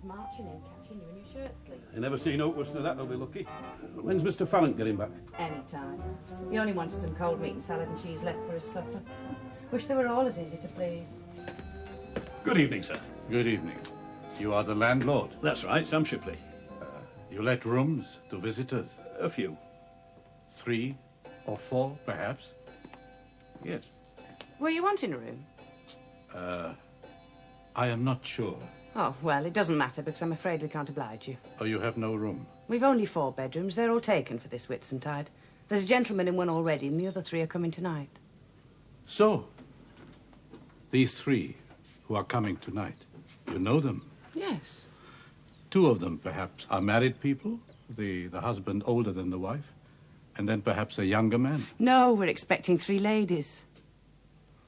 marching in, catching you in your shirt sleeve. You never seen Oakwoods to that, they'll be lucky. When's Mr. Farrant getting back? Any time. He only wanted some cold meat and salad and cheese left for his supper. Wish they were all as easy to please. Good evening, sir. Good evening. You are the landlord? That's right, Sam Shipley. You let rooms to visitors? A few. 3 or 4, perhaps? Yes. Were you wanting a room? I am not sure. Oh, well, it doesn't matter because I'm afraid we can't oblige you. Oh, you have no room? We've only 4 bedrooms. They're all taken for this Whitsuntide. There's a gentleman in one already and the other 3 are coming tonight. So, these 3 who are coming tonight, you know them? Yes. 2 of them, perhaps, are married people, the husband older than the wife, and then perhaps a younger man. No, we're expecting 3 ladies.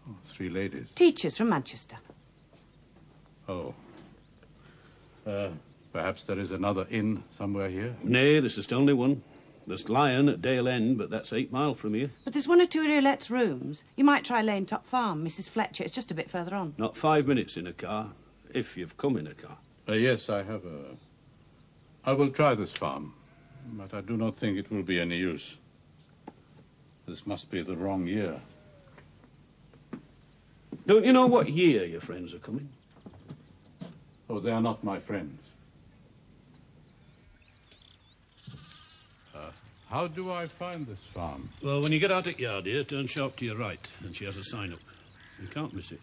Oh, 3 ladies. Teachers from Manchester. Oh. Perhaps there is another inn somewhere here? Nay, this is the only one. There's Lion at Dale End, but that's 8 mile from here. But there's 1 or 2 who lets rooms. You might try Lane Top Farm, Mrs. Fletcher. It's just a bit further on. Not 5 minutes in a car, if you've come in a car. Yes, I have I will try this farm, but I do not think it will be any use. This must be the wrong year. Don't you know what year your friends are coming? Oh, they are not my friends. How do I find this farm? Well, when you get out at yard here, turn sharp to your right, and she has a sign up. You can't miss it.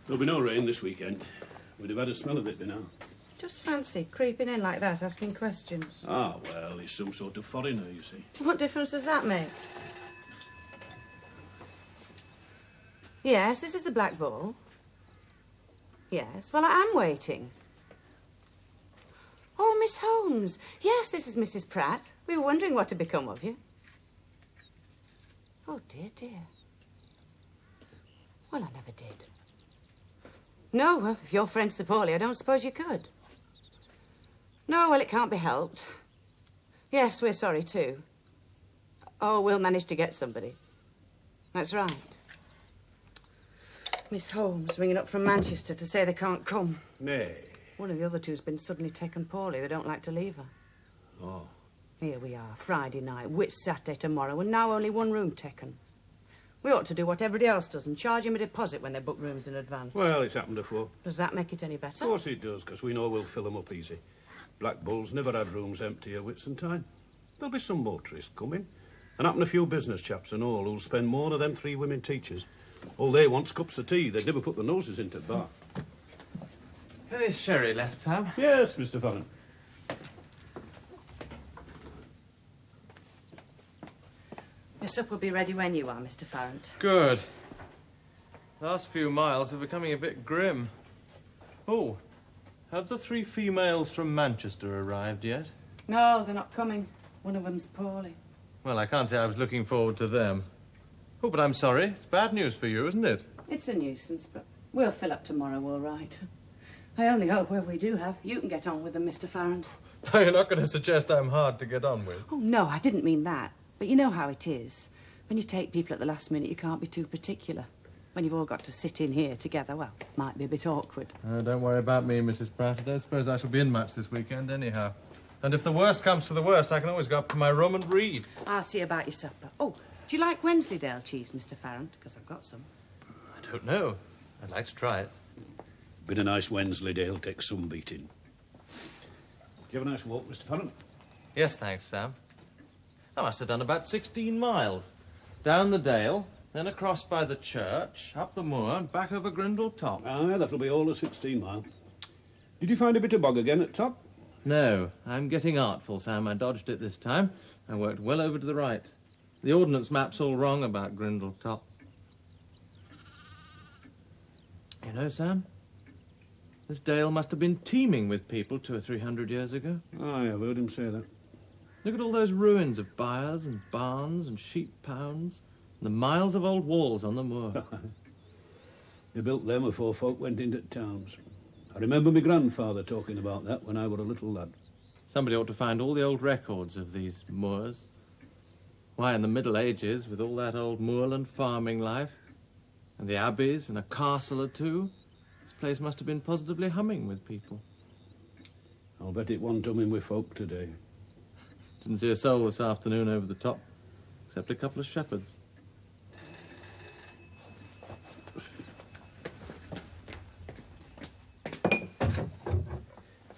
There'll be no rain this weekend. We'd have had a smell of it by now. Just fancy creeping in like that, asking questions. Ah, well, he's some sort of foreigner, you see. What difference does that make? Yes, this is the Black Bull. Yes, well, I am waiting. Oh, Miss Holmes. Yes, this is Mrs. Pratt. We were wondering what had become of you. Oh, dear, dear. Well, I never did. No, well, if your friends are poorly, I don't suppose you could. No, well, it can't be helped. Yes, we're sorry, too. Oh, we'll manage to get somebody. That's right. Miss Holmes ringing up from Manchester to say they can't come. Nay. One of the other 2's been suddenly taken poorly. They don't like to leave her. Oh. Here we are, Friday night, Whit Saturday tomorrow, and now only 1 room taken. We ought to do what everybody else does and charge him a deposit when they book rooms in advance. Well, it's happened before. Does that make it any better? Of course it does, because we know we'll fill them up easy. Black Bull's never had rooms empty at Whitsuntide. There'll be some motorists coming, and happen a few business chaps and all who'll spend more than them 3 women teachers. All they want's cups of tea. They'd never put their noses into the bar. Any sherry left, Sam? Yes, Mr. Farrant. Your supper will be ready when you are, Mr. Farrant. Good. Last few miles are becoming a bit grim. Oh, have the 3 females from Manchester arrived yet? No, they're not coming. One of them's poorly. Well, I can't say I was looking forward to them. Oh, but I'm sorry. It's bad news for you, isn't it? It's a nuisance, but we'll fill up tomorrow, all right. I only hope whoever we do have, you can get on with them, Mr. Farrant. No, you're not going to suggest I'm hard to get on with. Oh, no, I didn't mean that. But you know how it is. When you take people at the last minute, you can't be too particular. When you've all got to sit in here together, well, might be a bit awkward. Don't worry about me, Mrs. Pratt. I don't suppose I shall be in much this weekend anyhow. And if the worst comes to the worst, I can always go up to my room and read. I'll see about your supper. Oh, do you like Wensleydale cheese, Mr. Farrant? Because I've got some. I don't know. I'd like to try it. Been a nice Wensleydale, take some beating. Did you have a nice walk, Mr. Farrant? Yes, thanks, Sam. I must have done about 16 miles. Down the dale, then across by the church, up the moor, and back over Grindle Top. Ah, that'll be all of 16 mile. Did you find a bit of bog again at top? No, I'm getting artful, Sam. I dodged it this time. I worked well over to the right. The ordnance map's all wrong about Grindle Top. You know, Sam, this dale must have been teeming with people 200 or 300 years ago. Aye, I've heard him say that. Look at all those ruins of byres and barns and sheep pounds, and the miles of old walls on the moor. They built them before folk went into towns. I remember my grandfather talking about that when I were a little lad. Somebody ought to find all the old records of these moors. Why, in the Middle Ages, with all that old moorland farming life, and the abbeys and a castle or two, this place must have been positively humming with people. I'll bet it wasn't humming with folk today. Didn't see a soul this afternoon over the top, except a couple of shepherds.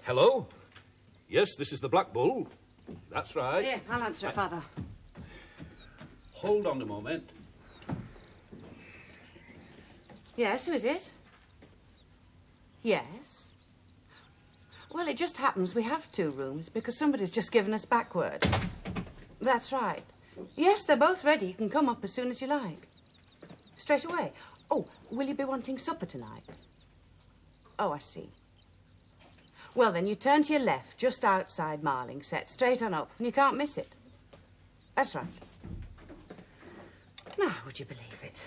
Hello? Yes, this is the Black Bull. That's right. Here, I'll answer it, Father. Hold on a moment. Yes, who is it? Yes. Well, it just happens we have 2 rooms because somebody's just given us backward. That's right. Yes, they're both ready. You can come up as soon as you like. Straight away. Oh, will you be wanting supper tonight? Oh, I see. Well, then you turn to your left, just outside Marlingset, straight on up, and you can't miss it. That's right. Now, would you believe it?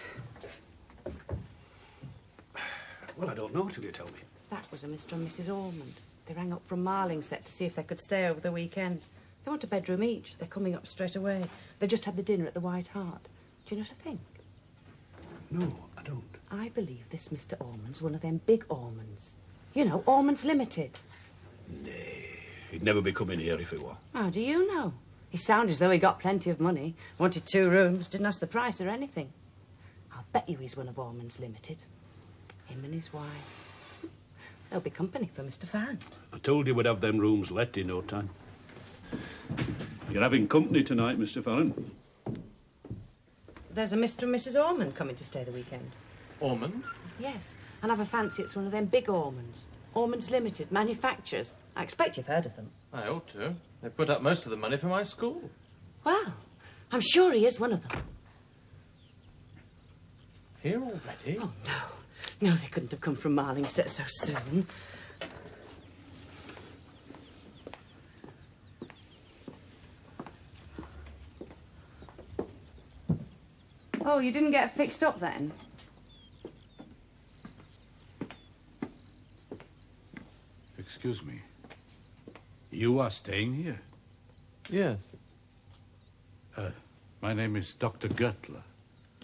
Well, I don't know till you tell me. That was a Mr. and Mrs. Ormond. They rang up from Marlingset to see if they could stay over the weekend. They want a bedroom each. They're coming up straight away. They just had the dinner at the White Hart. Do you know what I think? No, I don't. I believe this Mr. Ormond's one of them big Ormonds. You know, Ormond's Limited. Nay, he'd never be coming here if it were. How do you know? He sounded as though he got plenty of money. Wanted 2 rooms, didn't ask the price or anything. I'll bet you he's one of Ormond's Limited. Him and his wife. There'll be company for Mr. Farron. I told you we'd have them rooms let in no time. You're having company tonight, Mr. Farron. There's a Mr. and Mrs. Ormond coming to stay the weekend. Ormond? Yes, and I've a fancy it's one of them big Ormonds. Ormond's Limited, manufacturers. I expect you've heard of them. I ought to. They put up most of the money for my school. Well, I'm sure he is one of them. Here already? Oh, no. No, they couldn't have come from Marlingset so soon. Oh, you didn't get fixed up then? Excuse me. You are staying here? Yes. My name is Dr. Gertler.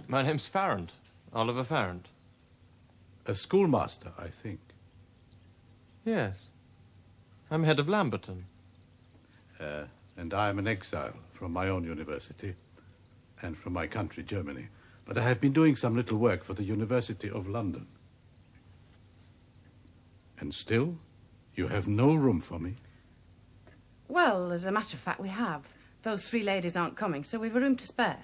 My name's Farrant. Oliver Farrant. A schoolmaster, I think. Yes. I'm head of Lamberton. And I am an exile from my own university and from my country, Germany. But I have been doing some little work for the University of London. And still, you have no room for me? Well, as a matter of fact, we have. Those 3 ladies aren't coming, so we've a room to spare.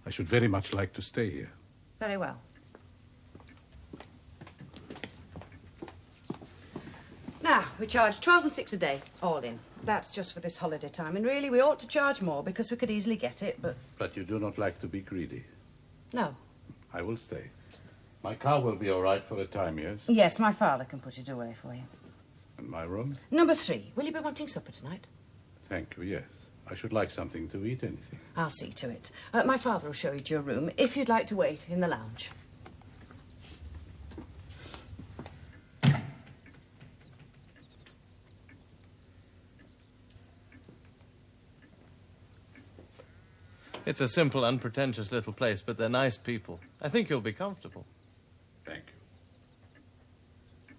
I should very much like to stay here. Very well. Now, we charge 12 and 6 a day, all in. That's just for this holiday time. And really, we ought to charge more because we could easily get it, but... But you do not like to be greedy. No. I will stay. My car will be all right for a time, yes? Yes, my father can put it away for you. And my room? Number 3. Will you be wanting supper tonight? Thank you, yes. I should like something to eat, anything. I'll see to it. My father will show you to your room, if you'd like to wait in the lounge. It's a simple, unpretentious little place, but they're nice people. I think you'll be comfortable. Thank you.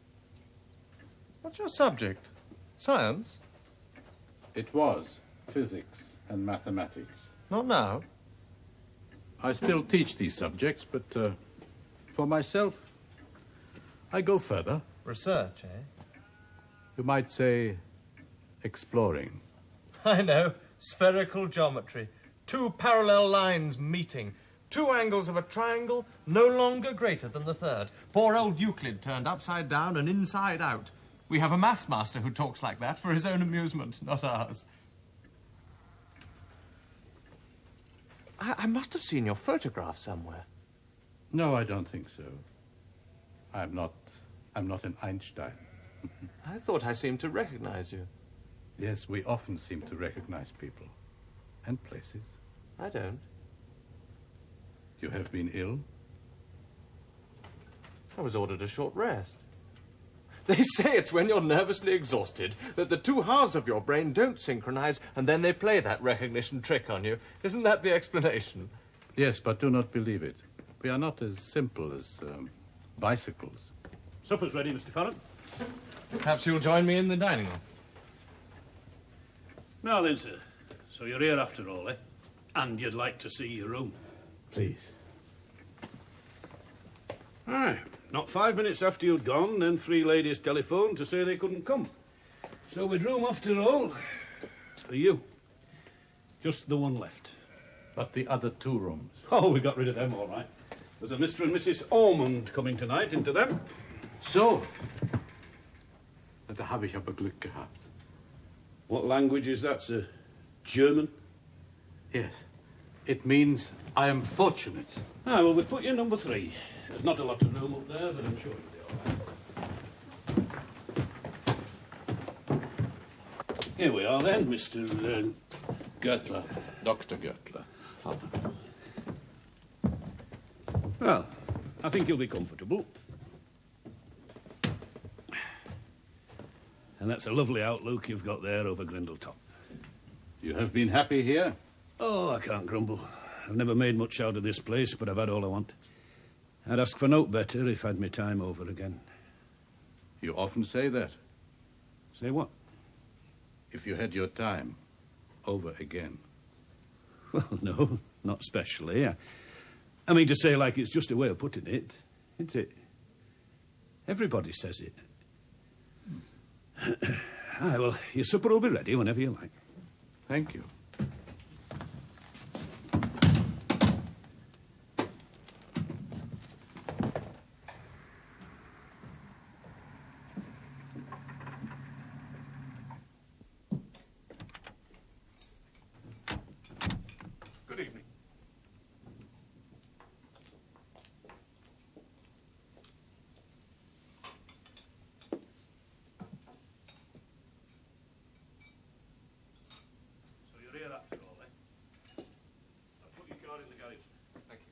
What's your subject? Science? It was physics and mathematics. Not now. I still teach these subjects, but for myself, I go further. Research, eh? You might say exploring. I know. Spherical geometry. 2 parallel lines meeting. 2 angles of a triangle no longer greater than the 3rd. Poor old Euclid turned upside down and inside out. We have a maths master who talks like that for his own amusement, not ours. I must have seen your photograph somewhere. No, I don't think so. I'm not an Einstein. I thought I seemed to recognize you. Yes, we often seem to recognize people and places. I don't. You have been ill? I was ordered a short rest. They say it's when you're nervously exhausted that the two halves of your brain don't synchronize, and then they play that recognition trick on you. Isn't that the explanation? Yes, but do not believe it. We are not as simple as bicycles. Supper's ready, Mr. Farron. Perhaps you'll join me in the dining room. Now then, sir. So you're here after all, eh? And you'd like to see your room. Please. Aye. Not 5 minutes after you'd gone, then 3 ladies telephoned to say they couldn't come. So we'd room after all. For you. Just the one left. But the other 2 rooms? Oh, we got rid of them all right. There's a Mr. and Mrs. Ormerod coming tonight into them. So. Da habe ich aber Glück gehabt. What language is that, sir? German? Yes. It means I am fortunate. Ah, well, we've put you number 3. There's not a lot of room up there, but I'm sure you'll be all right. Here we are then, Mr. Göttler. Dr. Göttler. Well, I think you'll be comfortable. And that's a lovely outlook you've got there over Grindletop. You have been happy here? Oh, I can't grumble. I've never made much out of this place, but I've had all I want. I'd ask for no better if I'd my time over again. You often say that. Say what? If you had your time over again. Well, no, not specially. I mean to say like it's just a way of putting it, isn't it? Everybody says it. Aye, well, your supper will be ready whenever you like. Thank you. Good evening. So you're here after all, eh? I'll put your car in the garage. Thank you.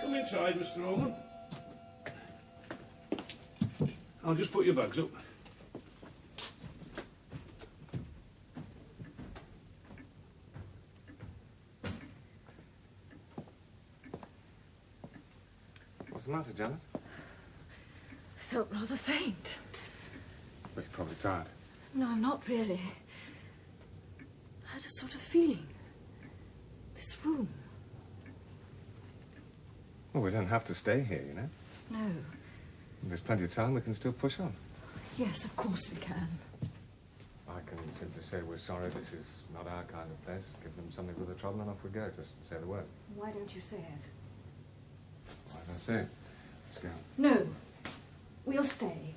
Come inside, Mr. Ormerod. I'll just put your bags up. What's the matter, Janet? I felt rather faint. Well, you're probably tired. No, I'm not really. I had a sort of feeling. This room. Well, we don't have to stay here, you know. No. There's plenty of time. We can still push on. Yes, of course we can. I can simply say we're sorry. This is not our kind of place. Give them something for the trouble and off we go. Just say the word. Why don't you say it? Why don't I say it? Let's go. No. We'll stay.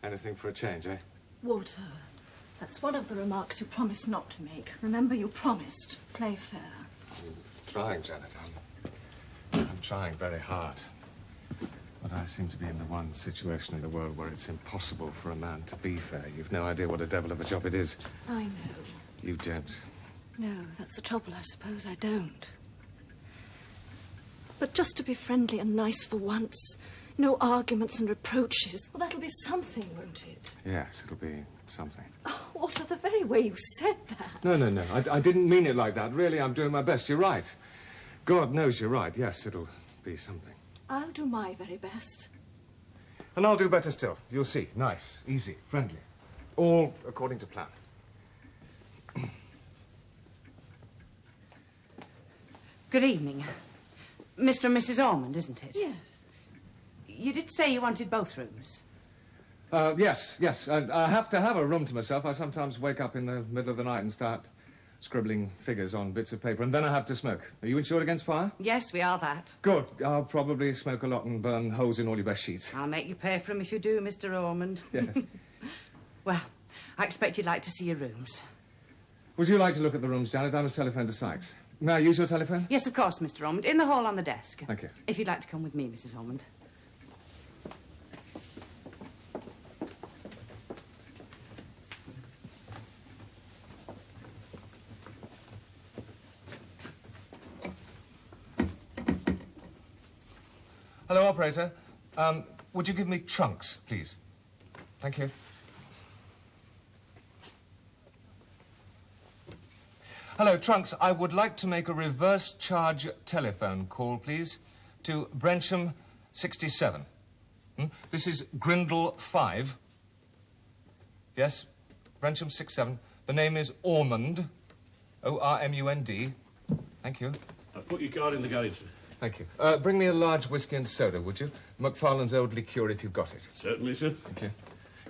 Anything for a change, eh? Walter, that's one of the remarks you promised not to make. Remember, you promised. Play fair. I'm trying, Janet. I'm trying very hard. But I seem to be in the one situation in the world where it's impossible for a man to be fair. You've no idea what a devil of a job it is. I know. You don't. No, that's the trouble, I suppose. I don't. But just to be friendly and nice for once. No arguments and reproaches. Well, that'll be something, won't it? Yes, it'll be something. Oh, Walter, the very way you said that. No. I didn't mean it like that. Really, I'm doing my best. You're right. God knows you're right. Yes, it'll be something. I'll do my very best. And I'll do better still. You'll see. Nice, easy, friendly. All according to plan. Good evening. Mr. and Mrs. Ormerod, isn't it? Yes. You did say you wanted both rooms. Yes. I have to have a room to myself. I sometimes wake up in the middle of the night and start scribbling figures on bits of paper, and then I have to smoke. Are you insured against fire? Yes, we are that. Good. I'll probably smoke a lot and burn holes in all your best sheets. I'll make you pay for them if you do, Mr. Ormond. Yes. Well, I expect you'd like to see your rooms. Would you like to look at the rooms, Janet? I must telephone to Sykes. May I use your telephone? Yes, of course, Mr. Ormond. In the hall on the desk. Thank you. If you'd like to come with me, Mrs. Ormond. Hello, operator. Would you give me trunks, please? Thank you. Hello, Trunks. I would like to make a reverse charge telephone call, please, to Brensham 67. This is Grindle 5. Yes, Brensham 67. The name is Ormond. O-R-M-U-N-D. Thank you. I've put your car in the garage, sir. Thank you. Bring me a large whiskey and soda, would you? McFarlane's old liqueur, if you've got it. Certainly, sir. Thank you.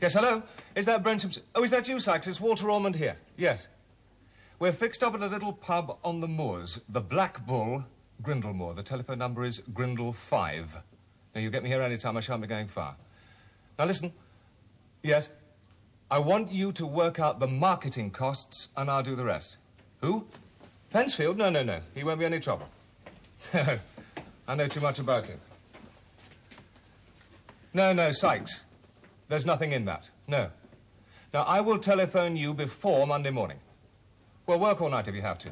Yes, hello? Is that Brensham... Oh, is that you, Sykes? It's Walter Ormond here. Yes. We're fixed up at a little pub on the moors. The Black Bull, Grindlemore. The telephone number is Grindle 5. Now, you get me here any time. I shan't be going far. Now, listen. Yes. I want you to work out the marketing costs, and I'll do the rest. Who? Pensfield? No, no, no. He won't be any trouble. I know too much about him. No, no, Sykes. There's nothing in that. No. Now, I will telephone you before Monday morning. Well, work all night if you have to.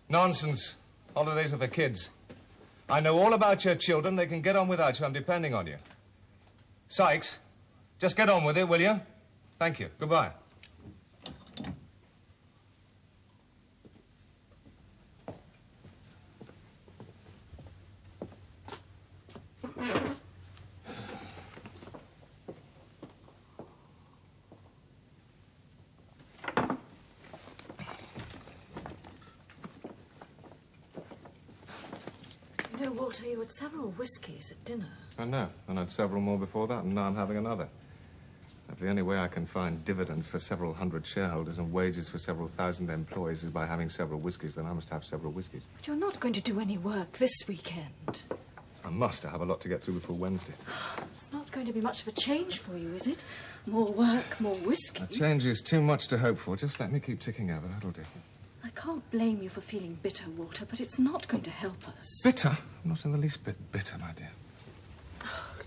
Nonsense. Holidays are for kids. I know all about your children. They can get on without you. I'm depending on you. Sykes, just get on with it, will you? Thank you. Goodbye. You know, Walter, you had several whiskies at dinner. I know, and I had several more before that, and now I'm having another. If the only way I can find dividends for several hundred shareholders and wages for several thousand employees is by having several whiskies, then I must have several whiskies. But you're not going to do any work this weekend. I must. I have a lot to get through before Wednesday. It's not going to be much of a change for you, is it? More work, more whiskey. A change is too much to hope for. Just let me keep ticking over. That'll do. I can't blame you for feeling bitter, Walter, but it's not going to help us. Bitter? I'm not in the least bit bitter, my dear.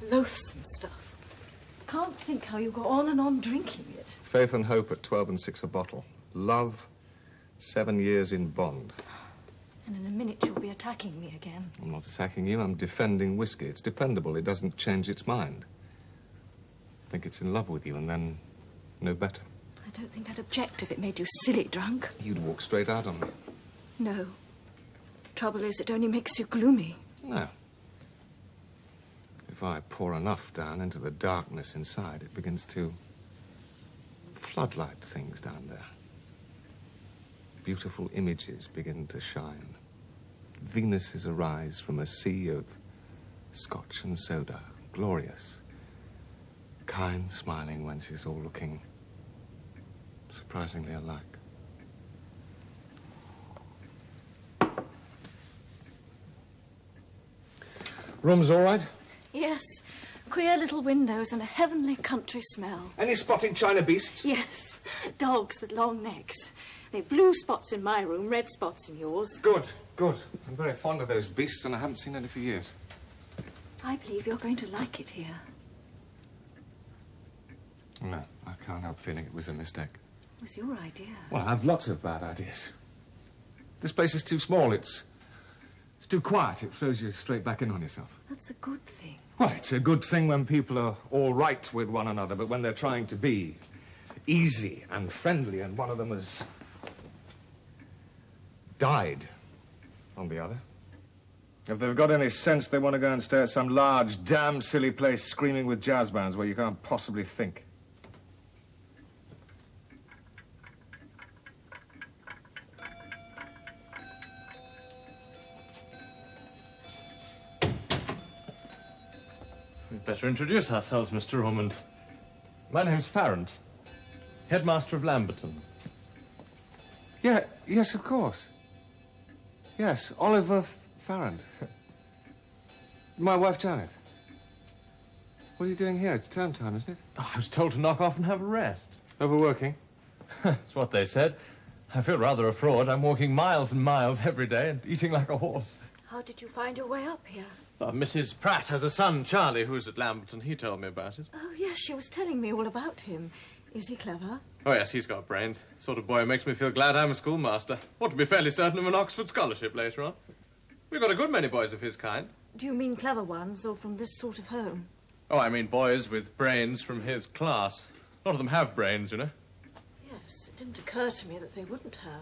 Loathsome stuff. Can't think how you go on and on drinking it. Faith and hope at 12 and 6 a bottle. Love, 7 years in bond. And in a minute you'll be attacking me again. I'm not attacking you. I'm defending whiskey. It's dependable. It doesn't change its mind. I think it's in love with you, and then no better. I don't think I'd object if it made you silly drunk. You'd walk straight out on me. No. Trouble is, it only makes you gloomy. No. If I pour enough down into the darkness inside, it begins to floodlight things down there. Beautiful images begin to shine. Venuses arise from a sea of scotch and soda. Glorious. Kind, smiling wenches, all looking surprisingly alike. Room's all right? Yes. Queer little windows and a heavenly country smell. Any spotted china beasts? Yes. Dogs with long necks. They've blue spots in my room, red spots in yours. Good, good. I'm very fond of those beasts, and I haven't seen any for years. I believe you're going to like it here. No, I can't help feeling it was a mistake. It was your idea. Well, I have lots of bad ideas. This place is too small. It's too quiet. It throws you straight back in on yourself. That's a good thing. Well, it's a good thing when people are all right with one another, but when they're trying to be easy and friendly, and one of them has died on the other. If they've got any sense, they want to go and stay at some large, damn silly place screaming with jazz bands where you can't possibly think. We'd better introduce ourselves, Mr. Ormond. My name's Farrant, headmaster of Lamberton. Yeah, Yes, of course. Yes, Oliver Farrand. My wife, Janet. What are you doing here? It's term time, isn't it? Oh, I was told to knock off and have a rest. Overworking? That's what they said. I feel rather a fraud. I'm walking miles and miles every day and eating like a horse. How did you find your way up here? Mrs. Pratt has a son, Charlie, who's at Lamberton. He told me about it. Oh, yes, she was telling me all about him. Is he clever? Oh, yes, he's got brains. Sort of boy who makes me feel glad I'm a schoolmaster. Ought to be fairly certain of an Oxford scholarship later on. We've got a good many boys of his kind. Do you mean clever ones, or from this sort of home? Oh, I mean boys with brains from his class. A lot of them have brains, you know. Yes, it didn't occur to me that they wouldn't have.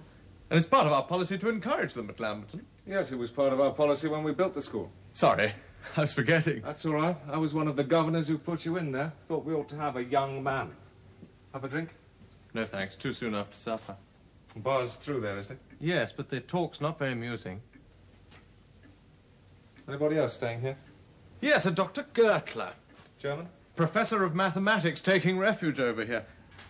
And it's part of our policy to encourage them at Lamberton. Yes, it was part of our policy when we built the school. Sorry, I was forgetting. That's all right. I was one of the governors who put you in there. Thought we ought to have a young man. Have a drink? No, thanks. Too soon after supper. The bar's through there, isn't it? Yes, but their talk's not very amusing. Anybody else staying here? Yes, a Dr. Gertler. German? Professor of mathematics taking refuge over here.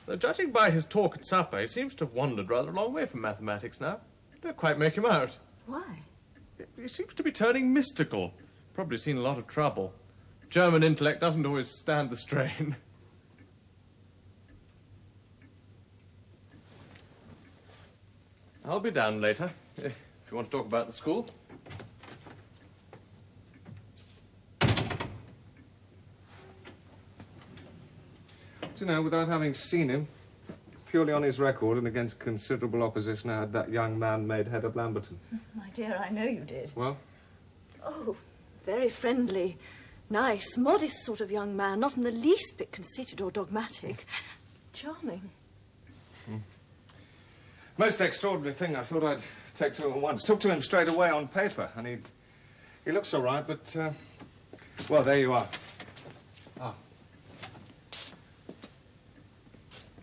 Though, judging by his talk at supper, he seems to have wandered rather a long way from mathematics now. Don't quite make him out. Why? He seems to be turning mystical. Probably seen a lot of trouble. German intellect doesn't always stand the strain. I'll be down later, if you want to talk about the school. Do you know, without having seen him, purely on his record and against considerable opposition, I had that young man made head of Lamberton. My dear, I know you did. Well? Oh, very friendly, nice, modest sort of young man, not in the least bit conceited or dogmatic. Charming. Most extraordinary thing, I thought I'd take to him at once. Took to him straight away on paper, and he looks all right, but, well, there you are. Ah.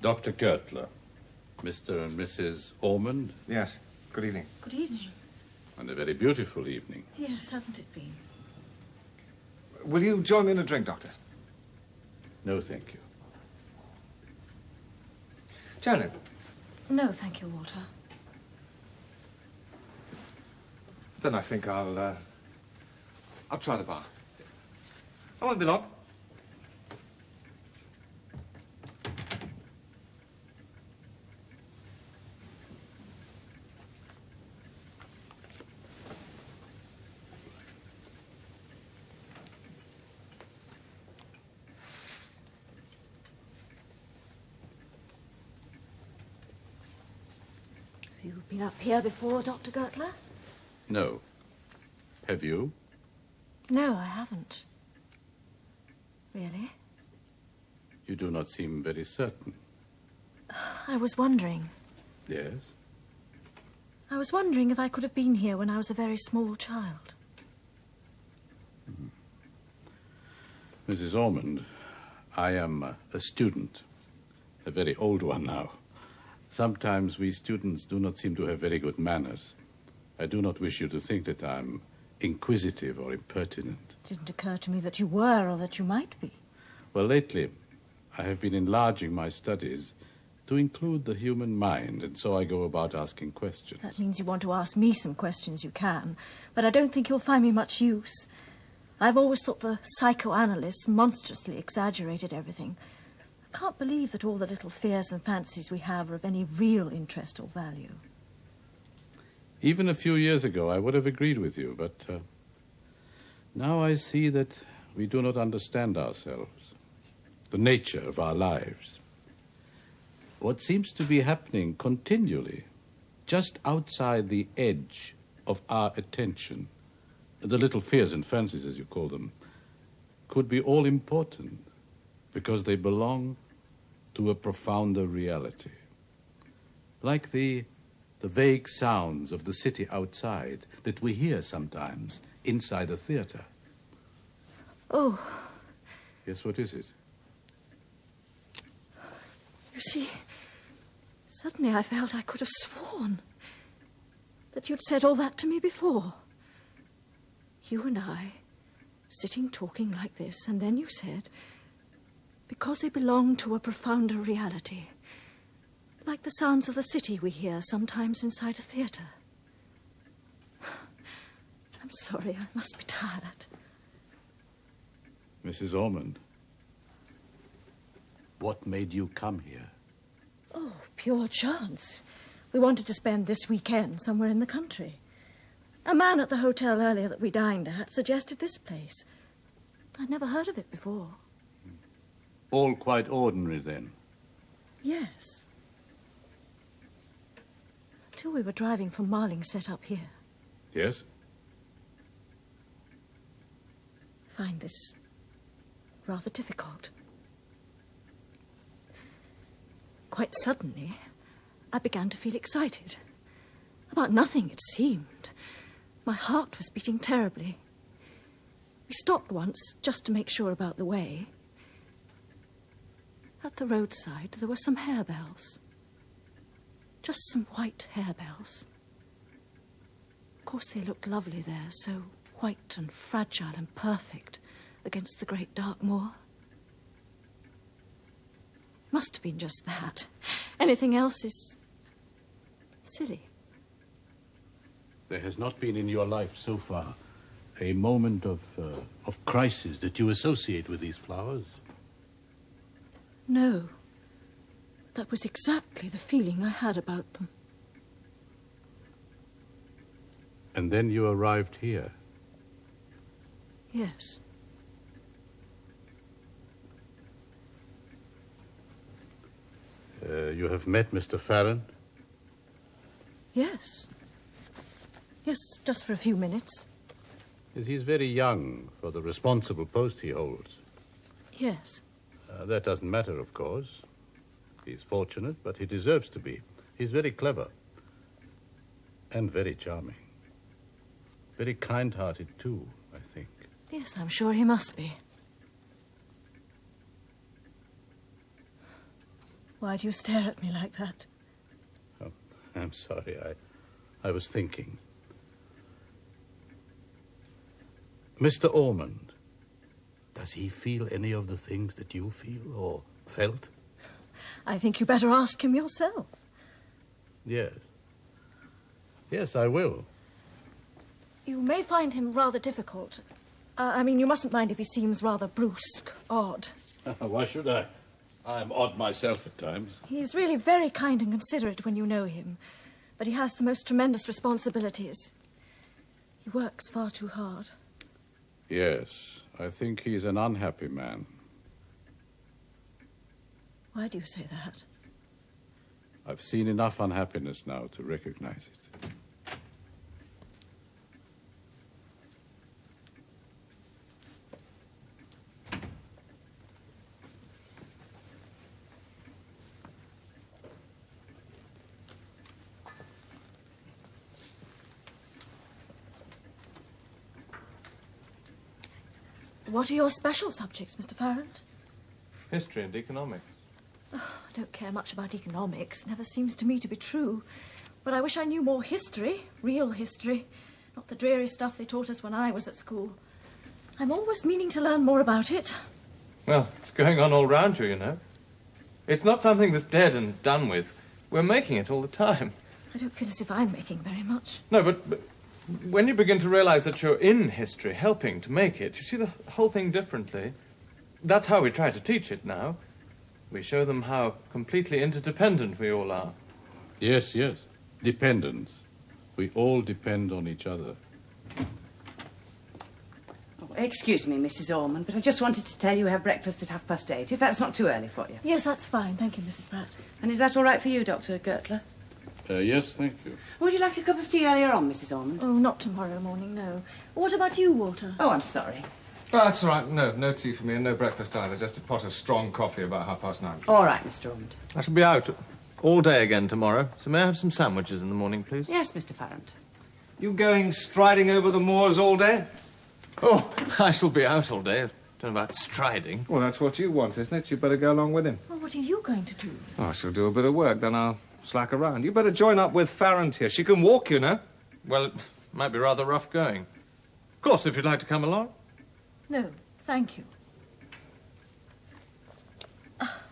Dr. Gertler, Mr. and Mrs. Ormond. Yes, good evening. Good evening. And a very beautiful evening. Yes, hasn't it been? Will you join me in a drink, Doctor? No, thank you. Janet? No, thank you, Walter. Then I think I'll try the bar. I won't be long. Have you been up here before, Dr. Gertler? No. Have you? No, I haven't. Really? You do not seem very certain. I was wondering. Yes? I was wondering if I could have been here when I was a very small child. Mrs. Ormond, I am a student. A very old one now. Sometimes we students do not seem to have very good manners. I do not wish you to think that I'm inquisitive or impertinent. It didn't occur to me that you were or that you might be. Well, lately, I have been enlarging my studies to include the human mind, and so I go about asking questions. That means you want to ask me some questions, you can, but I don't think you'll find me much use. I've always thought the psychoanalysts monstrously exaggerated everything. I can't believe that all the little fears and fancies we have are of any real interest or value. Even a few years ago, I would have agreed with you, but now I see that we do not understand ourselves, the nature of our lives. What seems to be happening continually, just outside the edge of our attention, the little fears and fancies, as you call them, could be all important because they belong to a profounder reality. Like the vague sounds of the city outside that we hear sometimes inside a theater. Oh. Yes, what is it? You see, suddenly I felt I could have sworn that you'd said all that to me before. You and I, sitting talking like this, and then you said, because they belong to a profounder reality. Like the sounds of the city we hear sometimes inside a theatre. I'm sorry, I must be tired. Mrs. Ormond, what made you come here? Oh, pure chance. We wanted to spend this weekend somewhere in the country. A man at the hotel earlier that we dined at suggested this place. I'd never heard of it before. All quite ordinary, then? Yes. Till we were driving from Marling set up here. Yes? I find this rather difficult. Quite suddenly, I began to feel excited. About nothing, it seemed. My heart was beating terribly. We stopped once just to make sure about the way. At the roadside, there were some harebells. Just some white harebells. Of course, they looked lovely there, so white and fragile and perfect against the great dark moor. Must have been just that. Anything else is silly. There has not been in your life so far a moment of crisis that you associate with these flowers? No. That was exactly the feeling I had about them. And then you arrived here? Yes. You have met Mr. Farron? Yes. Yes, just for a few minutes. He's very young for the responsible post he holds. Yes. That doesn't matter, of course. He's fortunate, but he deserves to be. He's very clever. And very charming. Very kind-hearted, too, I think. Yes, I'm sure he must be. Why do you stare at me like that? Oh, I'm sorry. I was thinking. Mr. Ormond, does he feel any of the things that you feel or felt? I think you better ask him yourself. Yes. Yes, I will. You may find him rather difficult. I mean, you mustn't mind if he seems rather brusque, odd. Why should I? I'm odd myself at times. He's really very kind and considerate when you know him, but he has the most tremendous responsibilities. He works far too hard. Yes, I think he's an unhappy man. Why do you say that? I've seen enough unhappiness now to recognize it. What are your special subjects, Mr. Farrant? History and economics. Oh, I don't care much about economics. Never seems to me to be true. But I wish I knew more history, real history, not the dreary stuff they taught us when I was at school. I'm always meaning to learn more about it. Well, it's going on all round you, you know. It's not something that's dead and done with. We're making it all the time. I don't feel as if I'm making very much. No, but when you begin to realize that you're in history, helping to make it, you see the whole thing differently. That's how we try to teach it now. We show them how completely interdependent we all are. Yes, yes. Dependence. We all depend on each other. Oh, excuse me, Mrs. Ormond, but I just wanted to tell you we have breakfast at 8:30, if that's not too early for you. Yes, that's fine. Thank you, Mrs. Pratt. And is that all right for you, Dr. Gertler? Yes, thank you. Would you like a cup of tea earlier on, Mrs. Ormond? Oh, not tomorrow morning, no. What about you, Walter? Oh, I'm sorry. Oh, that's all right. No tea for me and no breakfast either. Just a pot of strong coffee about 9:30. All right, Mr. Ormond. I shall be out all day again tomorrow, so may I have some sandwiches in the morning, please? Yes, Mr. Farrant. You going striding over the moors all day? Oh, I shall be out all day. Don't know about striding. Well, that's what you want, isn't it? You'd better go along with him. Well, what are you going to do? Oh, I shall do a bit of work, then I'll slack around. You better join up with Farrant here. She can walk, you know. Well, it might be rather rough going. Of course, if you'd like to come along. No, thank you.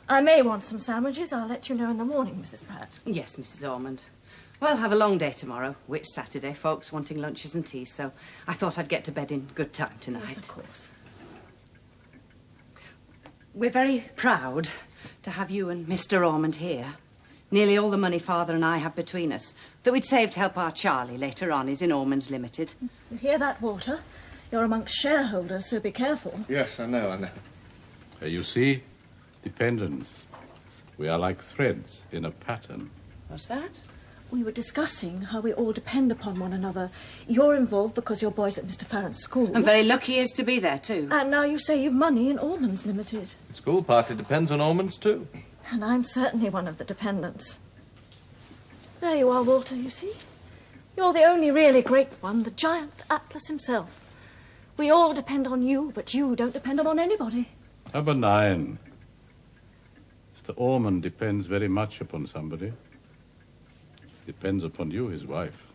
I may want some sandwiches. I'll let you know in the morning, Mrs. Pratt. Yes, Mrs. Ormond. Well, have a long day tomorrow. Which Saturday, folks wanting lunches and teas, so I thought I'd get to bed in good time tonight. Yes, of course. We're very proud to have you and Mr. Ormond here. Nearly all the money Father and I have between us that we'd save to help our Charlie later on is in Ormonds Limited. You hear that, Walter? You're amongst shareholders, so be careful. Yes, I know. You see? Dependence. We are like threads in a pattern. What's that? We were discussing how we all depend upon one another. You're involved because your boy's at Mr. Farron's school. I'm very lucky he is to be there, too. And now you say you've money in Ormonds Limited. The school party depends on Ormonds, too. And I'm certainly one of the dependents. There you are, Walter, you see? You're the only really great one, the giant Atlas himself. We all depend on you, but you don't depend on anybody. How benign. Mr. Ormond depends very much upon somebody. Depends upon you, his wife.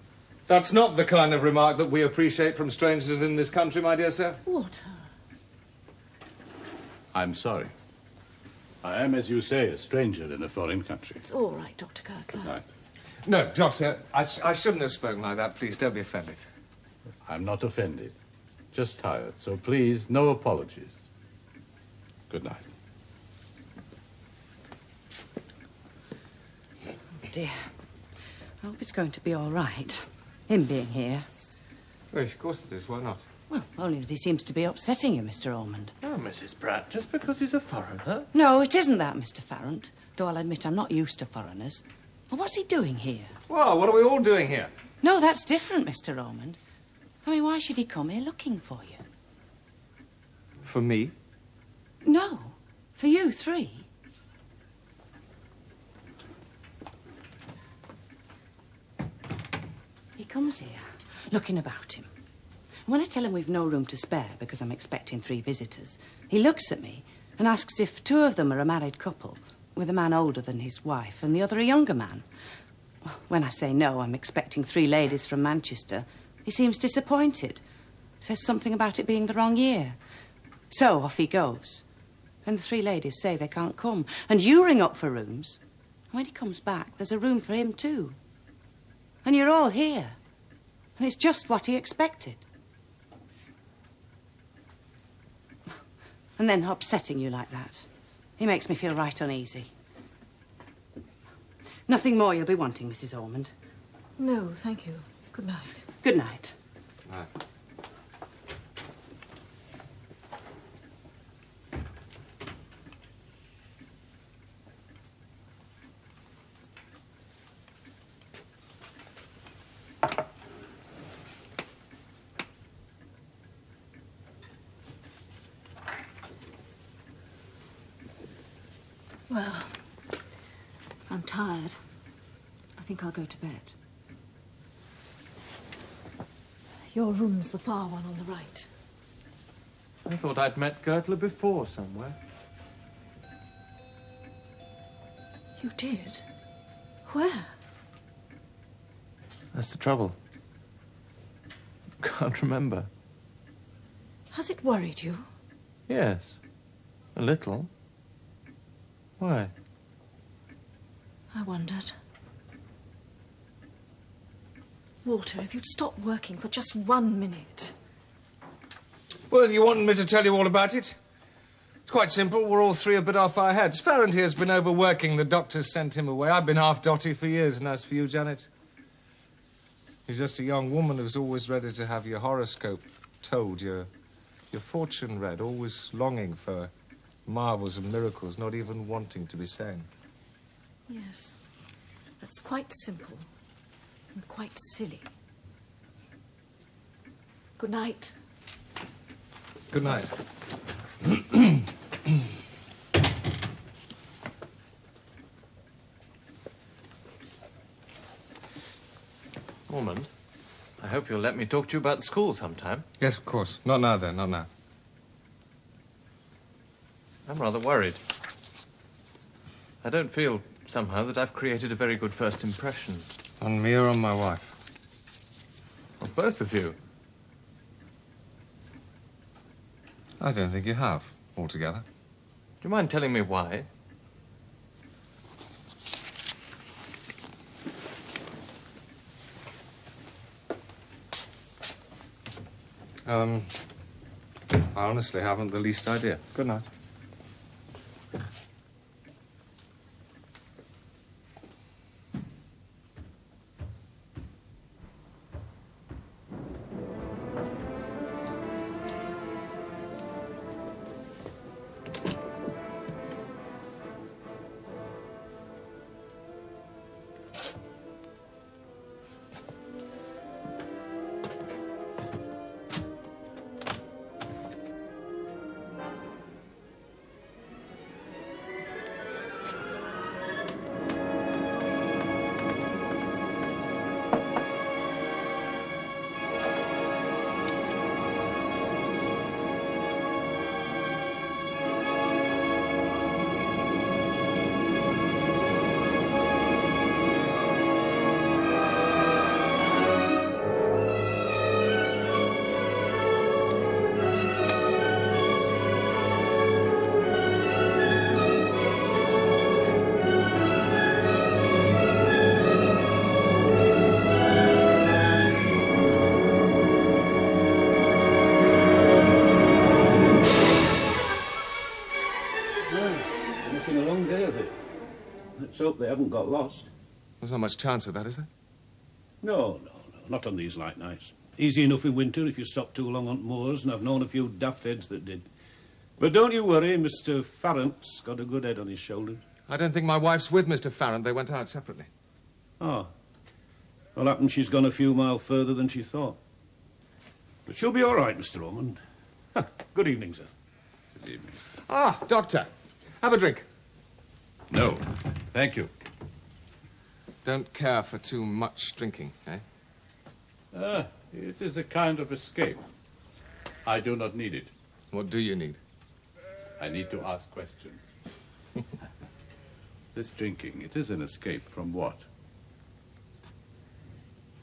That's not the kind of remark that we appreciate from strangers in this country, my dear sir. Walter. I'm sorry. I am, as you say, a stranger in a foreign country. It's all right, Dr. Kirkland. Right. No, Doctor, I shouldn't have spoken like that. Please, don't be offended. I'm not offended. Just tired. So please, no apologies. Good night. Dear. I hope it's going to be all right. Him being here. Well, of course it is. Why not? Well, only that he seems to be upsetting you, Mr. Ormond. Oh, Mrs. Pratt, just because he's a foreigner? No, it isn't that, Mr. Farrant. Though I'll admit I'm not used to foreigners. Well, what's he doing here? Well, what are we all doing here? No, that's different, Mr. Ormond. I mean, why should he come here looking for you? For me? No, for you three. He comes here, looking about him. When I tell him we've no room to spare because I'm expecting 3 visitors, he looks at me and asks if 2 of them are a married couple, with a man older than his wife and the other a younger man. When I say no, I'm expecting 3 ladies from Manchester, he seems disappointed. Says something about it being the wrong year. So off he goes. And the 3 ladies say they can't come. And you ring up for rooms. And when he comes back, there's a room for him too. And you're all here. And it's just what he expected. And then upsetting you like that. He makes me feel right uneasy. Nothing more you'll be wanting, Mrs. Ormond. No, thank you. Good night. Good night. Right. Well, I'm tired. I think I'll go to bed. Your room's the far one on the right. I thought I'd met Gertler before somewhere. You did? Where? That's the trouble. Can't remember. Has it worried you? Yes, a little. Why? I wondered. Walter, if you'd stop working for just 1 minute. Well, you want me to tell you all about it? It's quite simple. We're all 3 a bit off our heads. Farrant here's been overworking. The doctor's sent him away. I've been half dotty for years, and as for you, Janet, you're just a young woman who's always ready to have your horoscope told, your fortune read, always longing for marvels and miracles, not even wanting to be sane. Yes. That's quite simple and quite silly. Good night. Good night. Ormond, I hope you'll let me talk to you about the school sometime. Yes, of course. Not now, then. Not now. I'm rather worried. I don't feel, somehow, that I've created a very good first impression. On me or on my wife? Of both of you. I don't think you have, altogether. Do you mind telling me why? I honestly haven't the least idea. Good night. Making a long day of it. Let's hope they haven't got lost. There's not much chance of that, is there? No, not on these light nights. Easy enough in winter if you stop too long on moors, and I've known a few daft heads that did. But don't you worry, Mr. Farrant's got a good head on his shoulders. I don't think my wife's with Mr. Farrant. They went out separately. Oh. Well, happens she's gone a few miles further than she thought. But she'll be all right, Mr. Ormond. Good evening, sir. Good evening. Ah, Doctor. Have a drink. No, thank you. Don't care for too much drinking, eh? It is a kind of escape. I do not need it. What do you need? I need to ask questions. This drinking, it is an escape from what?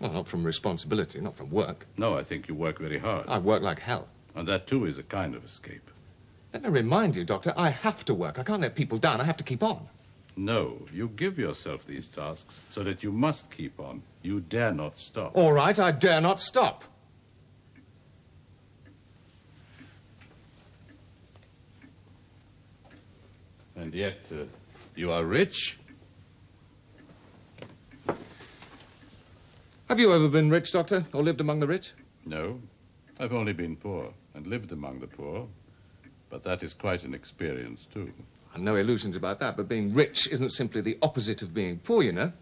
Well, not from responsibility, not from work. No, I think you work very hard. I work like hell. And that, too, is a kind of escape. Let me remind you, Doctor, I have to work. I can't let people down. I have to keep on. No, you give yourself these tasks so that you must keep on. You dare not stop. All right, I dare not stop. And yet, you are rich? Have you ever been rich, Doctor, or lived among the rich? No, I've only been poor and lived among the poor. But that is quite an experience, too. No illusions about that, but being rich isn't simply the opposite of being poor, you know.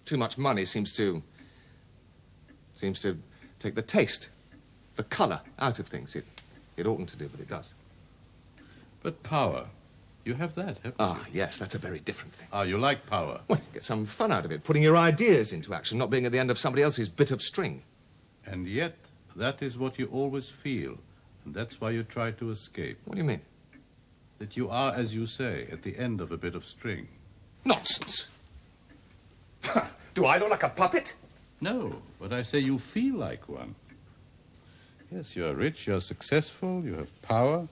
Too much money seems to take the taste, the colour out of things. It oughtn't to do, but it does. But power, you have that, haven't you? Ah, yes, that's a very different thing. Ah, you like power? Well, you get some fun out of it, putting your ideas into action, not being at the end of somebody else's bit of string. And yet, that is what you always feel, and that's why you try to escape. What do you mean? That you are, as you say, at the end of a bit of string. Nonsense! Do I look like a puppet? No, but I say you feel like one. Yes, you are rich, you are successful, you have power,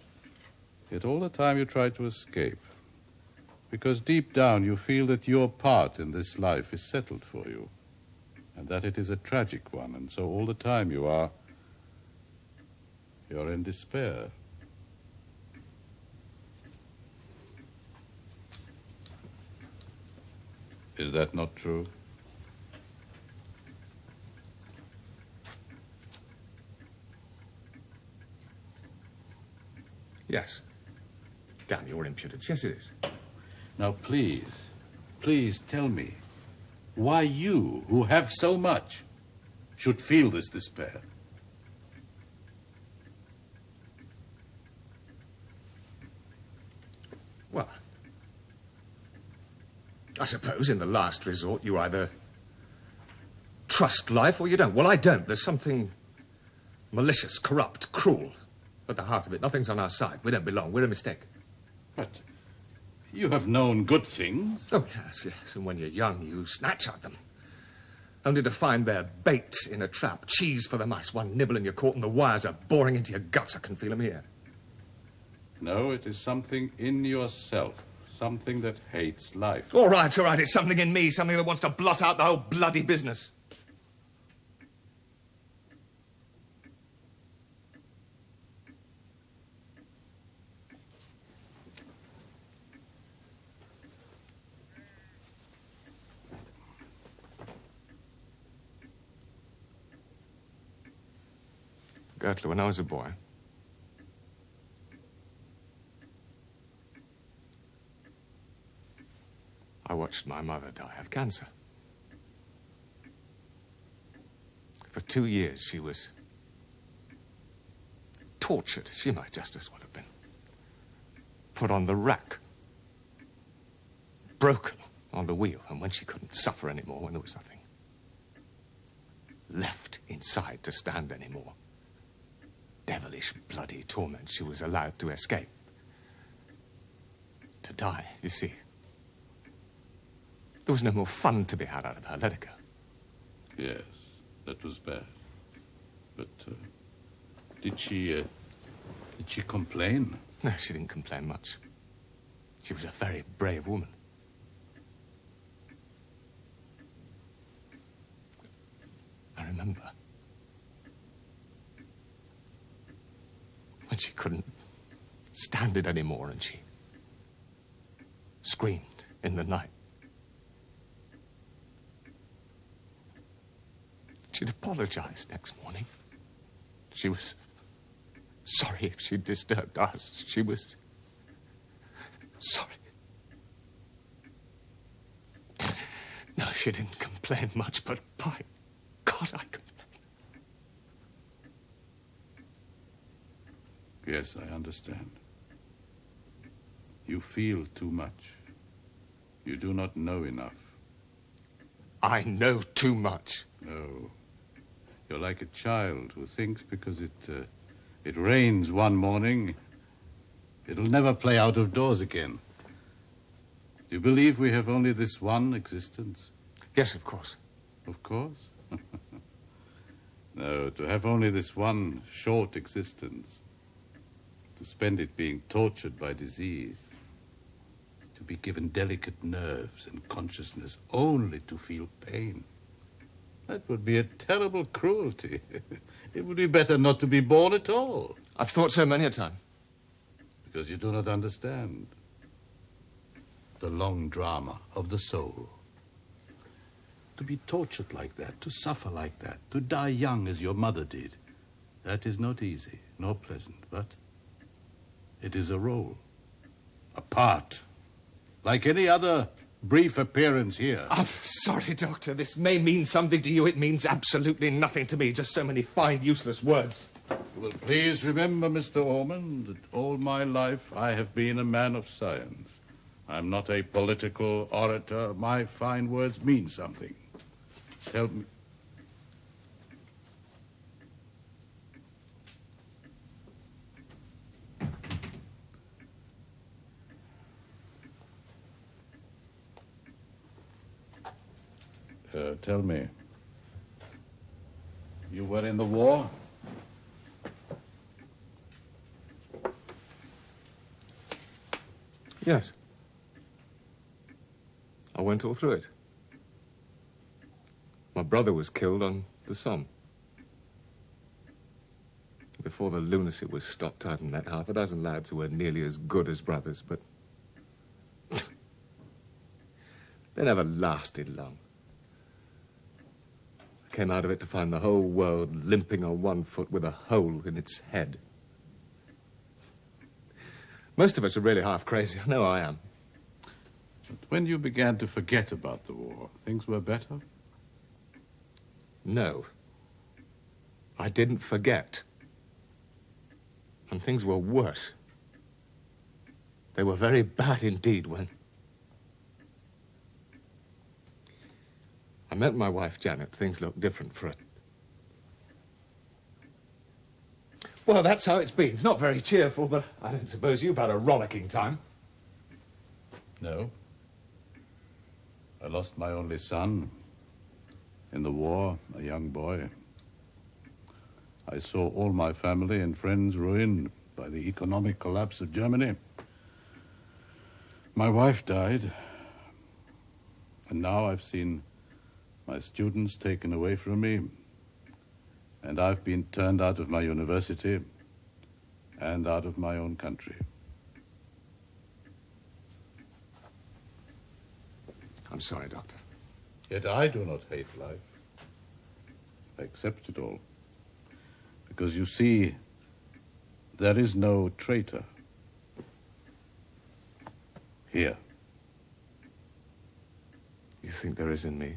yet all the time you try to escape. Because deep down you feel that your part in this life is settled for you, and that it is a tragic one, and so all the time you're in despair. Is that not true? Yes. Damn your impudence. Yes, it is. Now, please tell me why you, who have so much, should feel this despair. Well, I suppose in the last resort you either trust life or you don't. Well, I don't. There's something malicious, corrupt, cruel at the heart of it. Nothing's on our side. We don't belong. We're a mistake. But you have known good things. Oh, yes, yes. And when you're young, you snatch at them. Only to find they're bait in a trap. Cheese for the mice. One nibble and you're caught and the wires are boring into your guts. I can feel them here. No, it is something in yourself. Something that hates life. All right. It's something in me. Something that wants to blot out the whole bloody business. Gertrude, when I was a boy, I watched my mother die of cancer. For 2 years, she was tortured. She might just as well have been put on the rack, broken on the wheel, and when she couldn't suffer anymore, when there was nothing left inside to stand anymore, devilish, bloody torment, she was allowed to escape. To die, you see. There was no more fun to be had out of her. Let her go. Yes, that was bad. But did she complain? No, she didn't complain much. She was a very brave woman. I remember when she couldn't stand it anymore and she screamed in the night. She'd apologized next morning. She was sorry if she'd disturbed us. She was sorry. No, she didn't complain much, but by God, I complained. Yes, I understand. You feel too much. You do not know enough. I know too much. No. You're like a child who thinks because it rains one morning, it'll never play out of doors again. Do you believe we have only this one existence? Yes, of course. Of course? No, to have only this one short existence, to spend it being tortured by disease, to be given delicate nerves and consciousness only to feel pain. That would be a terrible cruelty. It would be better not to be born at all. I've thought so many a time. Because you do not understand the long drama of the soul. To be tortured like that, to suffer like that, to die young as your mother did, that is not easy, nor pleasant, but it is a role, a part, like any other brief appearance here. I'm sorry, Doctor. This may mean something to you. It means absolutely nothing to me. Just so many fine, useless words. You will please remember, Mr. Ormond, that all my life I have been a man of science. I'm not a political orator. My fine words mean something. Tell me. Tell me. You were in the war? Yes. I went all through it. My brother was killed on the Somme. Before the lunacy was stopped, I'd met half a dozen lads who were nearly as good as brothers, but they never lasted long. I came out of it to find the whole world limping on one foot with a hole in its head. Most of us are really half crazy. I know I am. But when you began to forget about the war, things were better? No. I didn't forget. And things were worse. They were very bad indeed when I met my wife, Janet. Things looked different for it. Well, that's how it's been. It's not very cheerful, but I don't suppose you've had a rollicking time. No. I lost my only son in the war, a young boy. I saw all my family and friends ruined by the economic collapse of Germany. My wife died, and now I've seen my students taken away from me, and I've been turned out of my university and out of my own country. I'm sorry, Doctor. Yet I do not hate life. I accept it all. Because you see, there is no traitor here. You think there is in me?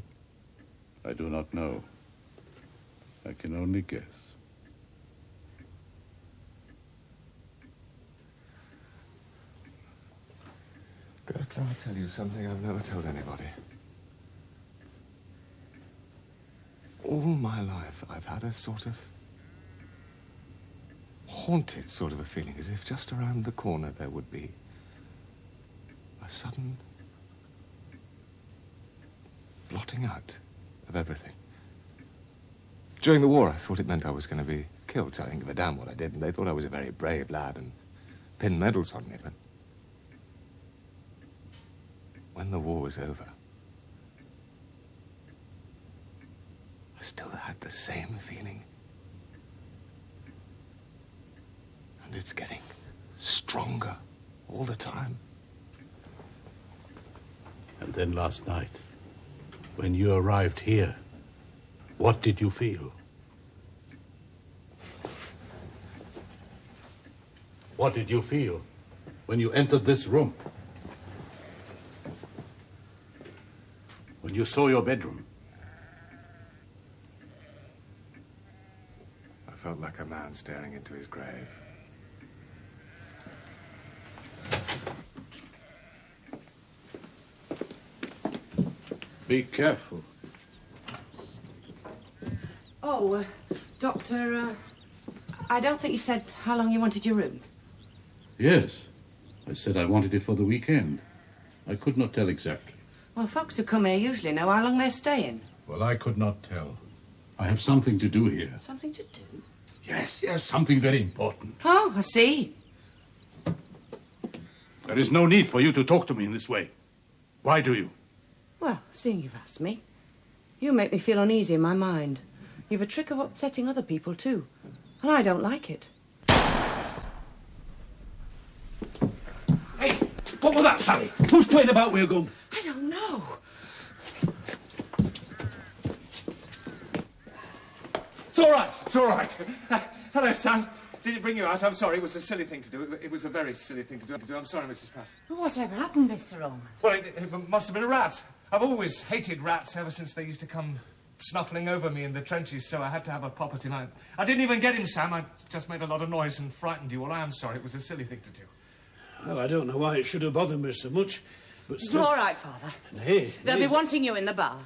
I do not know. I can only guess. Gertler, I'll tell you something I've never told anybody. All my life, I've had a sort of haunted sort of a feeling, as if just around the corner there would be a sudden blotting out of everything. During the war, I thought it meant I was going to be killed, so I didn't give a damn what I did, and they thought I was a very brave lad and pinned medals on me, but when the war was over, I still had the same feeling. And it's getting stronger all the time. And then last night, when you arrived here, what did you feel? What did you feel when you entered this room? When you saw your bedroom? I felt like a man staring into his grave. Be careful. Oh, Doctor, I don't think you said how long you wanted your room. Yes. I said I wanted it for the weekend. I could not tell exactly. Well, folks who come here usually know how long they're staying. Well, I could not tell. I have something to do here. Something to do? Yes, something very important. Oh, I see. There is no need for you to talk to me in this way. Why do you? Well, seeing you've asked me, you make me feel uneasy in my mind. You've a trick of upsetting other people, too. And I don't like it. Hey, what was that, Sally? Who's playing about with a gun? I don't know. It's all right. It's all right. Hello, Sam. Did it bring you out? I'm sorry. It was a silly thing to do. It was a very silly thing to do. I'm sorry, Mrs. Pratt. Whatever happened, Mr. Ormerod? Well, it must have been a rat. I've always hated rats ever since they used to come snuffling over me in the trenches, so I had to have a pop at him. I didn't even get him, Sam. I just made a lot of noise and frightened you. Well, I am sorry. It was a silly thing to do. Well, I don't know why it should have bothered me so much, but still... All right, Father. Hey, They'll be wanting you in the bar.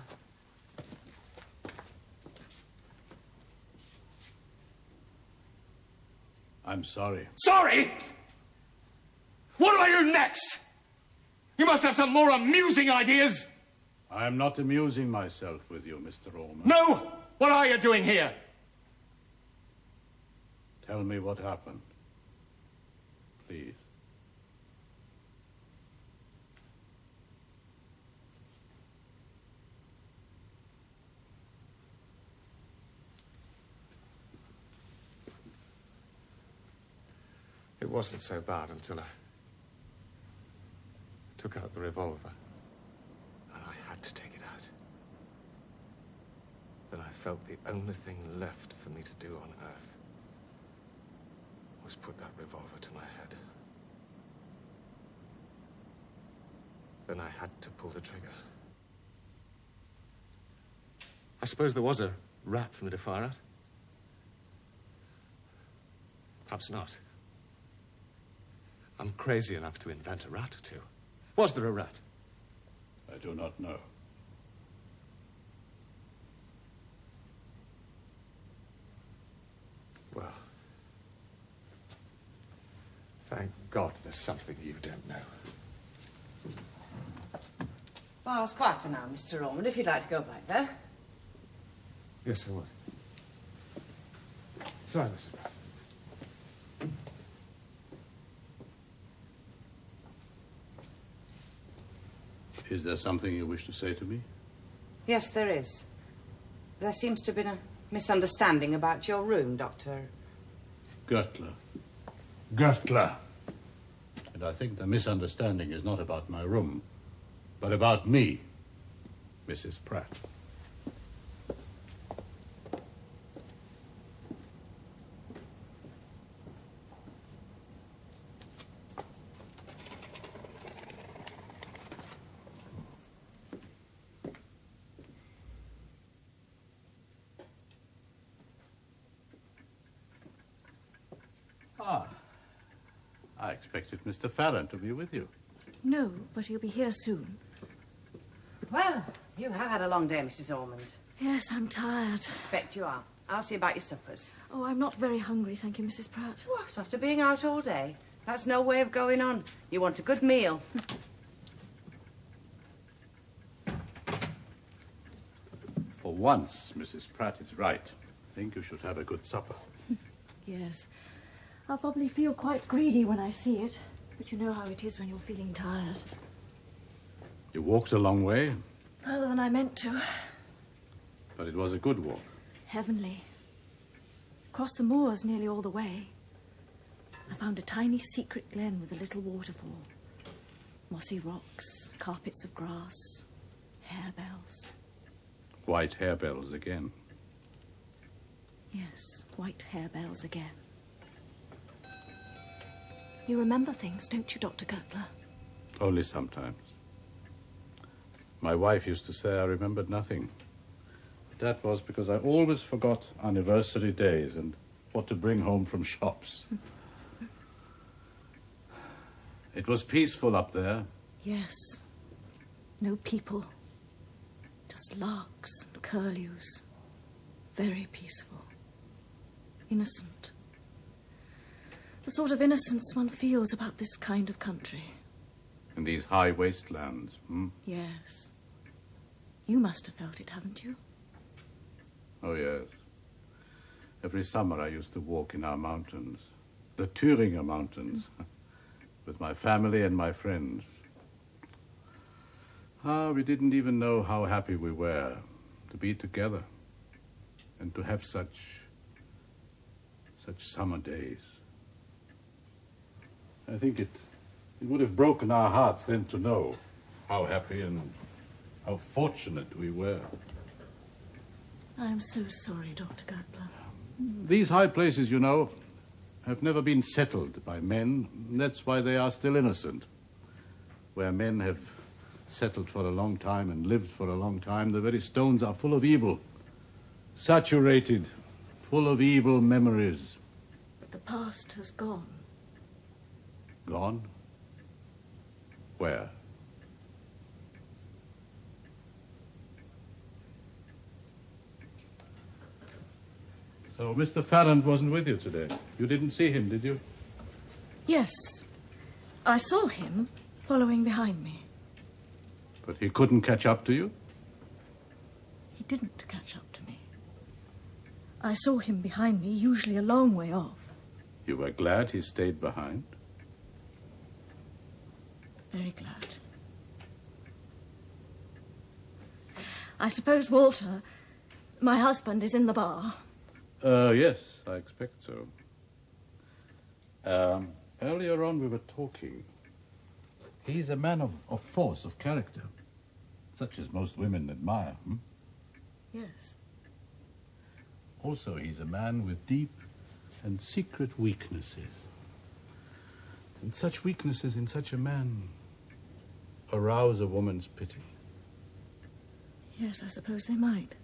I'm sorry. Sorry? What do I do next? You must have some more amusing ideas. I am not amusing myself with you, Mr. Ormerod. No! What are you doing here? Tell me what happened. Please. It wasn't so bad until I took out the revolver. And I had to take it out. Then I felt the only thing left for me to do on Earth was put that revolver to my head. Then I had to pull the trigger. I suppose there was a rat for me to fire at. Perhaps not. I'm crazy enough to invent a rat or two. Was there a rat? I do not know. Well, thank God there's something you don't know. Well, it's quieter now, Mr. Ormerod, if you'd like to go back there. Yes, I would. Sorry, Mr. Pratt. Is there something you wish to say to me? Yes, there is. There seems to have been a misunderstanding about your room, Doctor. Gertler. Gertler. And I think the misunderstanding is not about my room, but about me, Mrs. Pratt. expected Mr. Farron to be with you. No, but he'll be here soon. Well, you have had a long day, Mrs. Ormond. Yes, I'm tired. Expect you are. I'll see about your suppers. Oh, I'm not very hungry, thank you, Mrs. Pratt. What, after being out all day? That's no way of going on. You want a good meal. For once, Mrs. Pratt is right. I think you should have a good supper. Yes. I'll probably feel quite greedy when I see it, but you know how it is when you're feeling tired. You walked a long way, Further than I meant to. but it was a good walk. Heavenly. Across the moors nearly all the way. I found a tiny secret glen with a little waterfall. Mossy rocks, carpets of grass, harebells. White harebells again. Yes, white harebells again. You remember things, don't you, Dr. Gertler? Only sometimes. My wife used to say I remembered nothing. That was because I always forgot anniversary days and what to bring home from shops. It was peaceful up there. Yes. No people. Just larks and curlews. Very peaceful. Innocent. The sort of innocence one feels about this kind of country. In these high wastelands, Yes. You must have felt it, haven't you? Oh, yes. Every summer I used to walk in our mountains, the Thüringer Mountains, with my family and my friends. We didn't even know how happy we were to be together and to have such summer days. I think it would have broken our hearts then to know how happy and how fortunate we were. I'm so sorry, Dr. Gertler. These high places, you know, have never been settled by men. That's why they are still innocent. Where men have settled for a long time and lived for a long time, the very stones are full of evil. Saturated, full of evil memories. But the past has gone. Gone? Where? So Mr. Farron wasn't with you today. You didn't see him, did you? Yes. I saw him following behind me. But he couldn't catch up to you? He didn't catch up to me. I saw him behind me, usually a long way off. You were glad he stayed behind? Very glad. I suppose Walter, my husband, is in the bar. Yes, I expect so. Earlier on we were talking. He's a man of force, of character. Such as most women admire, Yes. Also, he's a man with deep and secret weaknesses. And such weaknesses in such a man arouse a woman's pity. Yes, I suppose they might.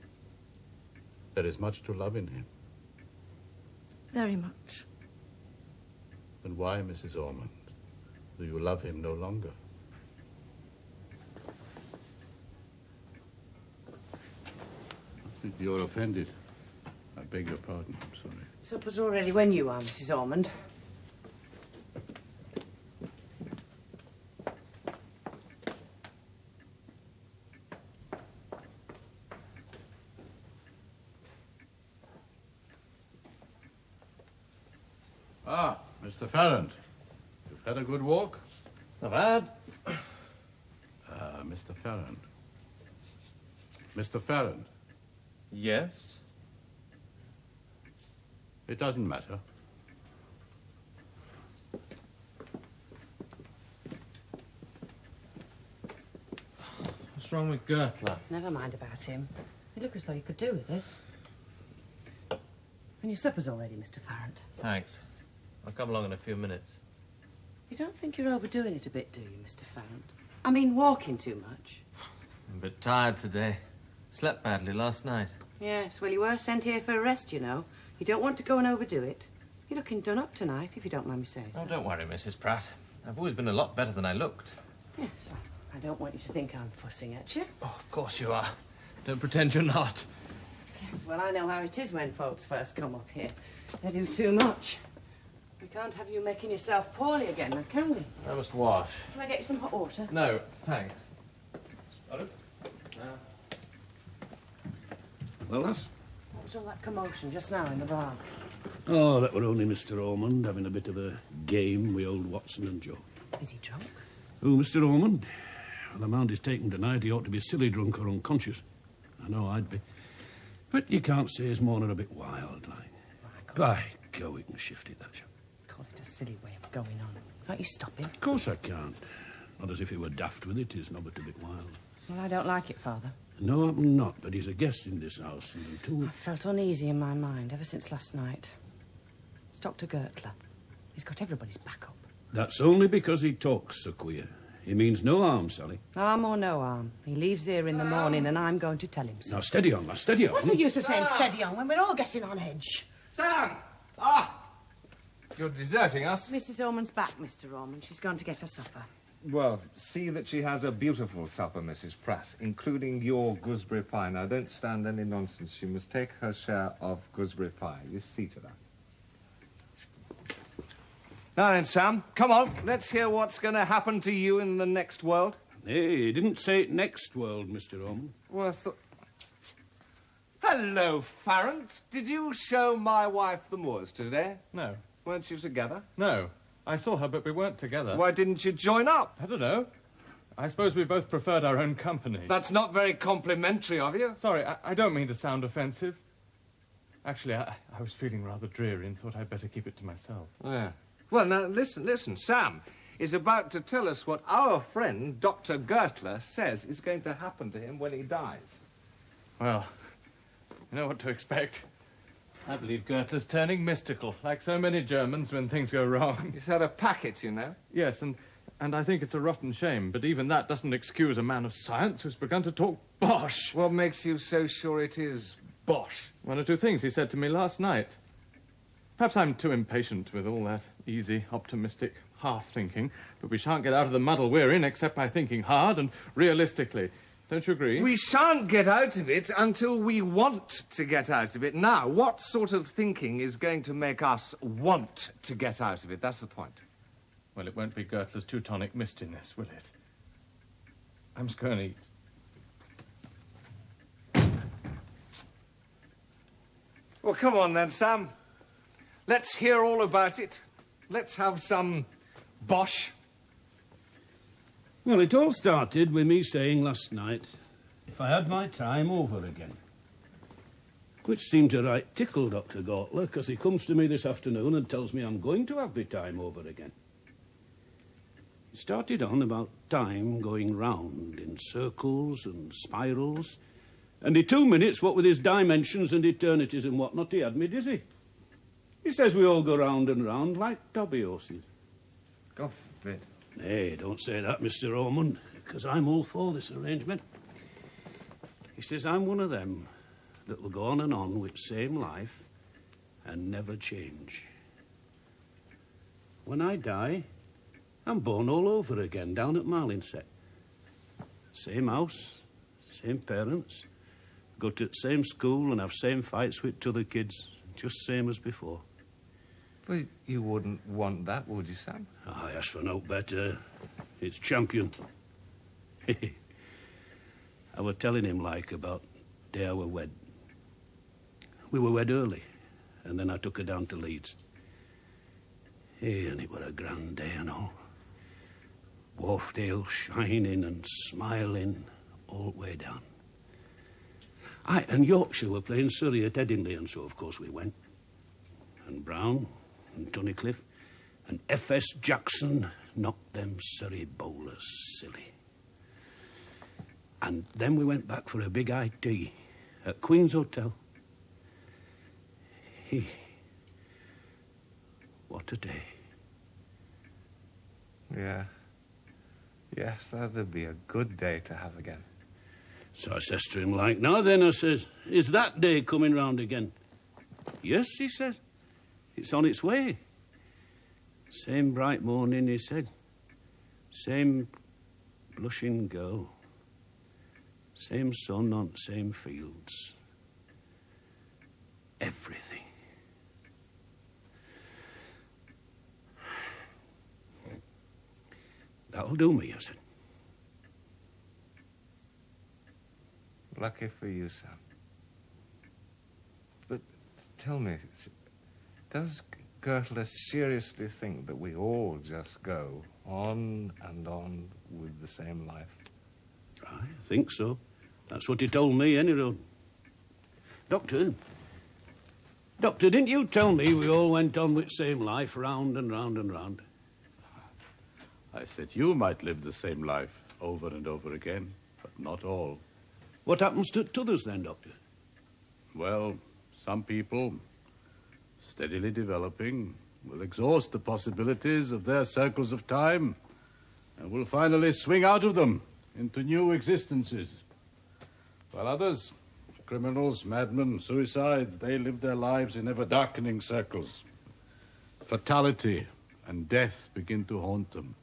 There is much to love in him. Very much. Then why, Mrs. Ormond, do you love him no longer? You're offended. I beg your pardon. I'm sorry. Supper's already when you are, Mrs. Ormond. Ah, Mr. Farron. You've had a good walk? Not bad. Mr. Farron. Mr. Farron. Yes? It doesn't matter. What's wrong with Gertler? Never mind about him. You look as though you could do with this. And your supper's already, Mr. Farrant. Thanks. I'll come along in a few minutes. You don't think you're overdoing it a bit, do you, Mr. Farrant? I mean, walking too much. I'm a bit tired today. Slept badly last night. Yes, well, you were sent here for a rest, you know. You don't want to go and overdo it. You're looking done up tonight, if you don't mind me saying so. Oh, don't worry, Mrs. Pratt. I've always been a lot better than I looked. Yes, I don't want you to think I'm fussing at you. Oh, of course you are. Don't pretend you're not. Yes, well, I know how it is when folks first come up here. They do too much. We can't have you making yourself poorly again, now, can we? I must wash. Can I get you some hot water? No, thanks. Well, lass? What was all that commotion just now in the bar? Oh, that were only Mr. Ormond having a bit of a game with old Watson and Joe. Is he drunk? Who, Mr. Ormond? Well, the amount he's taken tonight, he ought to be silly drunk or unconscious. I know I'd be. But you can't say he's more than a bit wild, like. By go, we can shift it, that shall. Call it a silly way of going on. Can't you stop him? Of course I can't. Not as if he were daft with it, he's not but a bit wild. Well, I don't like it, Father. No, I'm not, but he's a guest in this house, and until... I've felt uneasy in my mind ever since last night. It's Dr. Gertler. He's got everybody's back up. That's only because he talks so queer. He means no harm, Sally. Harm or no harm. He leaves here in the morning and I'm going to tell him so. Now, steady on, lass, steady on. What's the use of saying steady on when we're all getting on edge? Sam! Ah! You're deserting us. Mrs. Ormond's back, Mr. Ormond. She's gone to get her supper. Well, see that she has a beautiful supper, Mrs. Pratt, including your gooseberry pie. Now, don't stand any nonsense. She must take her share of gooseberry pie. You see to that. Now then, Sam, come on. Let's hear what's going to happen to you in the next world. Hey, he didn't say next world, Mr. Ormond. Well, I thought... Hello, Farrant. Did you show my wife the moors today? No. Weren't you together? No. I saw her, but we weren't together. Why didn't you join up? I don't know. I suppose we both preferred our own company. That's not very complimentary of you. Sorry, I don't mean to sound offensive. Actually, I was feeling rather dreary and thought I'd better keep it to myself. Yeah. Well, now, listen. Sam is about to tell us what our friend, Dr. Gertler, says is going to happen to him when he dies. Well, you know what to expect. I believe Goethe's turning mystical, like so many Germans when things go wrong. He's had a packet, you know. Yes, and I think it's a rotten shame, but even that doesn't excuse a man of science who's begun to talk bosh. What makes you so sure it is bosh? One or two things he said to me last night. Perhaps I'm too impatient with all that easy, optimistic half-thinking, but we shan't get out of the muddle we're in except by thinking hard and realistically. Don't you agree? We shan't get out of it until we want to get out of it. Now, what sort of thinking is going to make us want to get out of it? That's the point. Well, it won't be Goethe's Teutonic mistiness, will it? I'm just going to eat. Well, come on then, Sam. Let's hear all about it. Let's have some bosh. Well, it all started with me saying last night, if I had my time over again. Which seemed to right tickle Dr. Gertler, because he comes to me this afternoon and tells me I'm going to have my time over again. It started on about time going round in circles and spirals, and in 2 minutes, what with his dimensions and eternities and whatnot, he had me dizzy. He says we all go round and round like dobby horses. God forbid. Hey, don't say that, Mr. Ormond, because I'm all for this arrangement. He says I'm one of them that will go on and on with same life and never change. When I die, I'm born all over again down at Marlinset. Same house, same parents, go to the same school and have same fights with t'other kids, just same as before. But you wouldn't want that, would you, Sam? I ask for no better. It's champion. I were telling him, like, about the day I were wed. We were wed early, and then I took her down to Leeds. Hey, and it were a grand day and all. Wharfdale shining and smiling all the way down. Aye, and Yorkshire were playing Surrey at Headingley, and so, of course, we went. And Brown and Tunnicliffe and F.S. Jackson knocked them Surrey bowlers silly. And then we went back for a big high tea at Queen's Hotel. What a day. Yeah. Yes, that'd be a good day to have again. So I says to him, like, now then, I says, is that day coming round again? Yes, he says. It's on its way. Same bright morning, he said. Same blushing girl. Same sun on same fields. Everything. That'll do me, I said. Lucky for you, Sam. But tell me, does Gertler seriously think that we all just go on and on with the same life? I think so. That's what he told me, anyhow. Doctor, didn't you tell me we all went on with the same life, round and round and round? I said you might live the same life over and over again, but not all. What happens to others then, Doctor? Well, some people, steadily developing, will exhaust the possibilities of their circles of time and will finally swing out of them into new existences. While others, criminals, madmen, suicides, they live their lives in ever-darkening circles. Fatality and death begin to haunt them,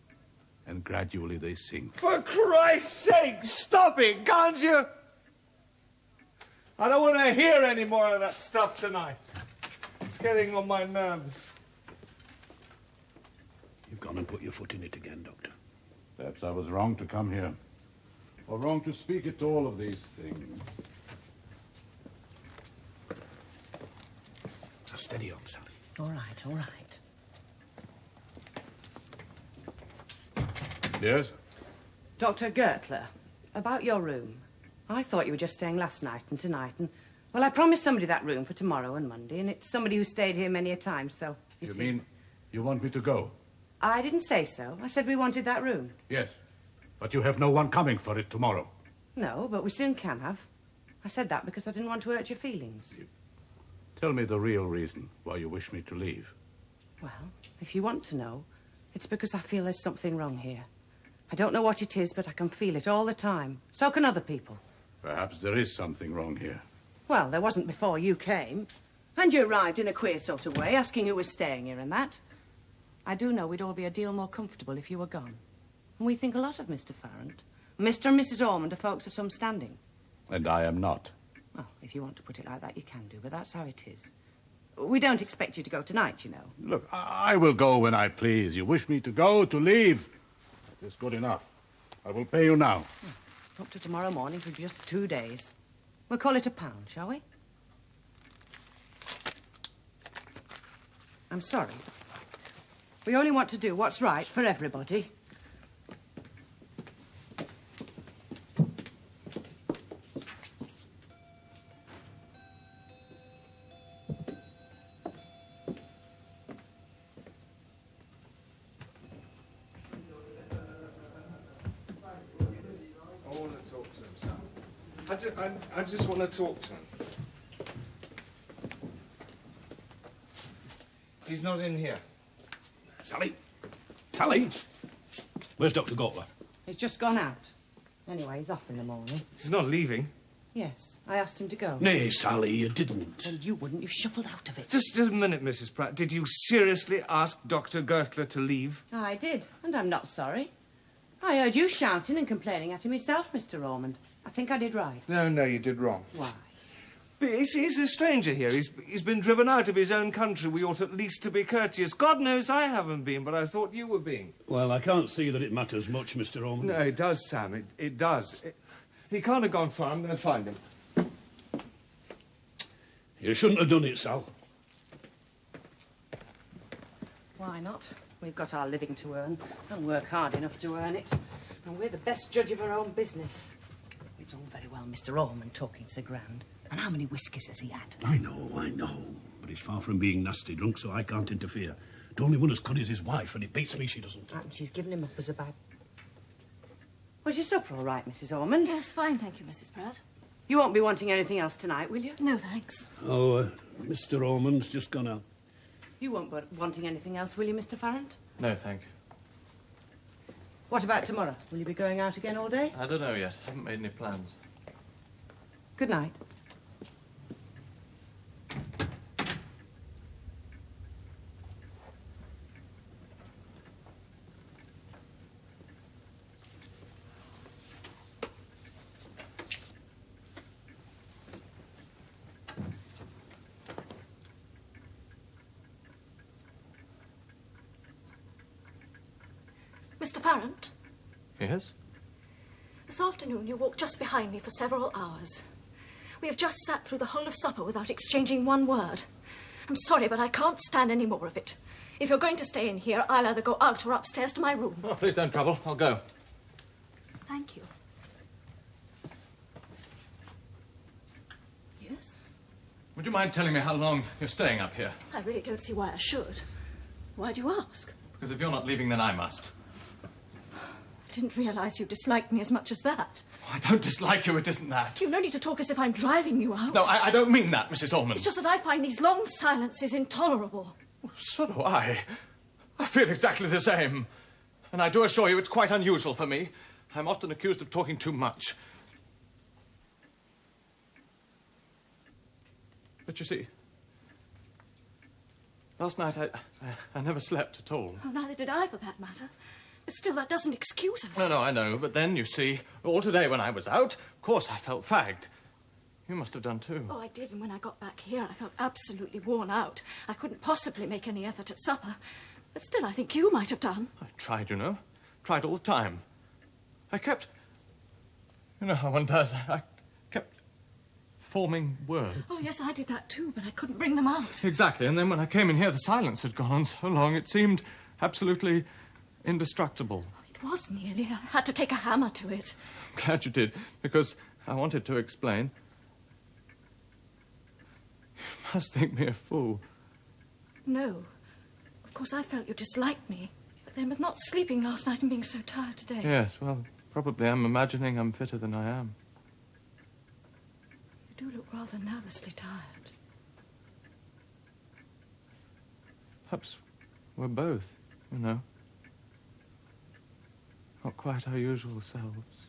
and gradually they sink. For Christ's sake, stop it, can't you? I don't want to hear any more of that stuff tonight. It's getting on my nerves. You've gone and put your foot in it again, Doctor. Perhaps I was wrong to come here, or wrong to speak at all of these things. Now, steady on, Sally. All right, all right. Yes? Dr. Gertler, about your room. I thought you were just staying last night and tonight, and, well, I promised somebody that room for tomorrow and Monday, and it's somebody who stayed here many a time, so, you see... mean you want me to go? I didn't say so. I said we wanted that room. Yes, but you have no one coming for it tomorrow. No, but we soon can have. I said that because I didn't want to hurt your feelings. Tell me the real reason why you wish me to leave. Well, if you want to know, it's because I feel there's something wrong here. I don't know what it is, but I can feel it all the time. So can other people. Perhaps there is something wrong here. Well, there wasn't before you came. And you arrived in a queer sort of way, asking who was staying here and that. I do know we'd all be a deal more comfortable if you were gone. And we think a lot of Mr. Farrant. Mr. and Mrs. Ormond are folks of some standing. And I am not. Well, if you want to put it like that, you can do, but that's how it is. We don't expect you to go tonight, you know. Look, I will go when I please. You wish me to go, to leave? That is good enough. I will pay you now. Up to tomorrow morning for just 2 days. We'll call it £1, shall we? I'm sorry. We only want to do what's right for everybody. I just want to talk to him. He's not in here. Sally? Sally? Where's Dr. Gertler? He's just gone out. Anyway, he's off in the morning. He's not leaving. Yes, I asked him to go. Nay, Sally, you didn't. Well, you wouldn't. You shuffled out of it. Just a minute, Mrs. Pratt. Did you seriously ask Dr. Gertler to leave? I did, and I'm not sorry. I heard you shouting and complaining at him yourself, Mr. Ormond. I think I did right. No, you did wrong. Why? But he's a stranger here. He's been driven out of his own country. We ought at least to be courteous. God knows I haven't been, but I thought you were being. Well, I can't see that it matters much, Mr. Ormond. No, it does, Sam. It does. He can't have gone far. I'm going to find him. You shouldn't have done it, Sal. Why not? We've got our living to earn and work hard enough to earn it. And we're the best judge of our own business. It's all very well Mr. Ormond talking so grand. And how many whiskies has he had? I know. But he's far from being nasty drunk, so I can't interfere. The only one who's cut is his wife, and it beats me she doesn't. And she's given him up as a bad... Was your supper all right, Mrs. Ormond? Yes, fine, thank you, Mrs. Pratt. You won't be wanting anything else tonight, will you? No, thanks. Oh, Mr. Ormond's just gone out. You won't be wanting anything else, will you, Mr. Farrant? No, thank you. What about tomorrow? Will you be going out again all day? I don't know yet. Haven't made any plans. Good night. Mr. Farrant? Yes? This afternoon you walked just behind me for several hours. We have just sat through the whole of supper without exchanging one word. I'm sorry, but I can't stand any more of it. If you're going to stay in here, I'll either go out or upstairs to my room. Oh, please don't trouble. I'll go. Thank you. Yes? Would you mind telling me how long you're staying up here? I really don't see why I should. Why do you ask? Because if you're not leaving, then I must. I didn't realise you disliked me as much as that. Oh, I don't dislike you, it isn't that. You no need to talk as if I'm driving you out. No, I don't mean that, Mrs. Ullman. It's just that I find these long silences intolerable. So do I. I feel exactly the same. And I do assure you it's quite unusual for me. I'm often accused of talking too much. But you see, last night I never slept at all. Oh, neither did I, for that matter. But still, that doesn't excuse us. No, I know. But then, you see, all today when I was out, of course I felt fagged. You must have done too. Oh, I did, and when I got back here, I felt absolutely worn out. I couldn't possibly make any effort at supper. But still, I think you might have done. I tried, you know. Tried all the time. I kept... You know how one does. I kept forming words. Oh, yes, I did that too, but I couldn't bring them out. Exactly, and then when I came in here, the silence had gone on so long, it seemed absolutely indestructible. Oh, it was nearly. I had to take a hammer to it. I'm glad you did, because I wanted to explain. You must think me a fool. No. Of course, I felt you disliked me. But then with not sleeping last night and being so tired today... Yes, well, probably I'm imagining I'm fitter than I am. You do look rather nervously tired. Perhaps we're both, you know. Not quite our usual selves.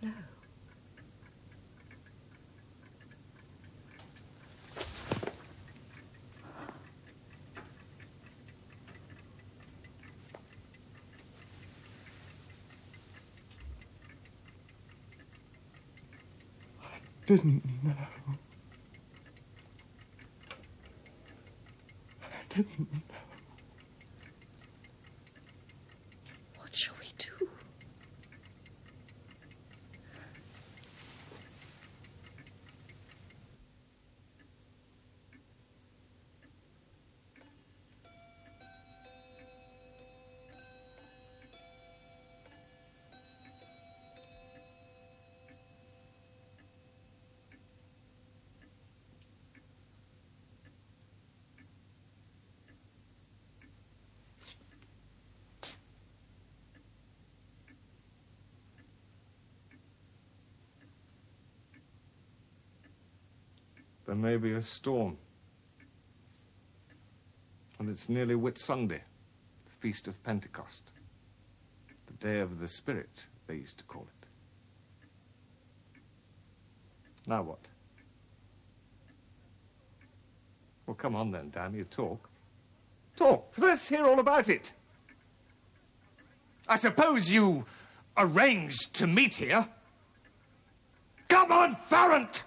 No. Didn't know. I didn't know. What shall we do? There may be a storm. And it's nearly Whitsunday, the Feast of Pentecost. The Day of the Spirit, they used to call it. Now what? Well, come on then, damn you, talk. Talk. Let's hear all about it. I suppose you arranged to meet here? Come on, Farrant!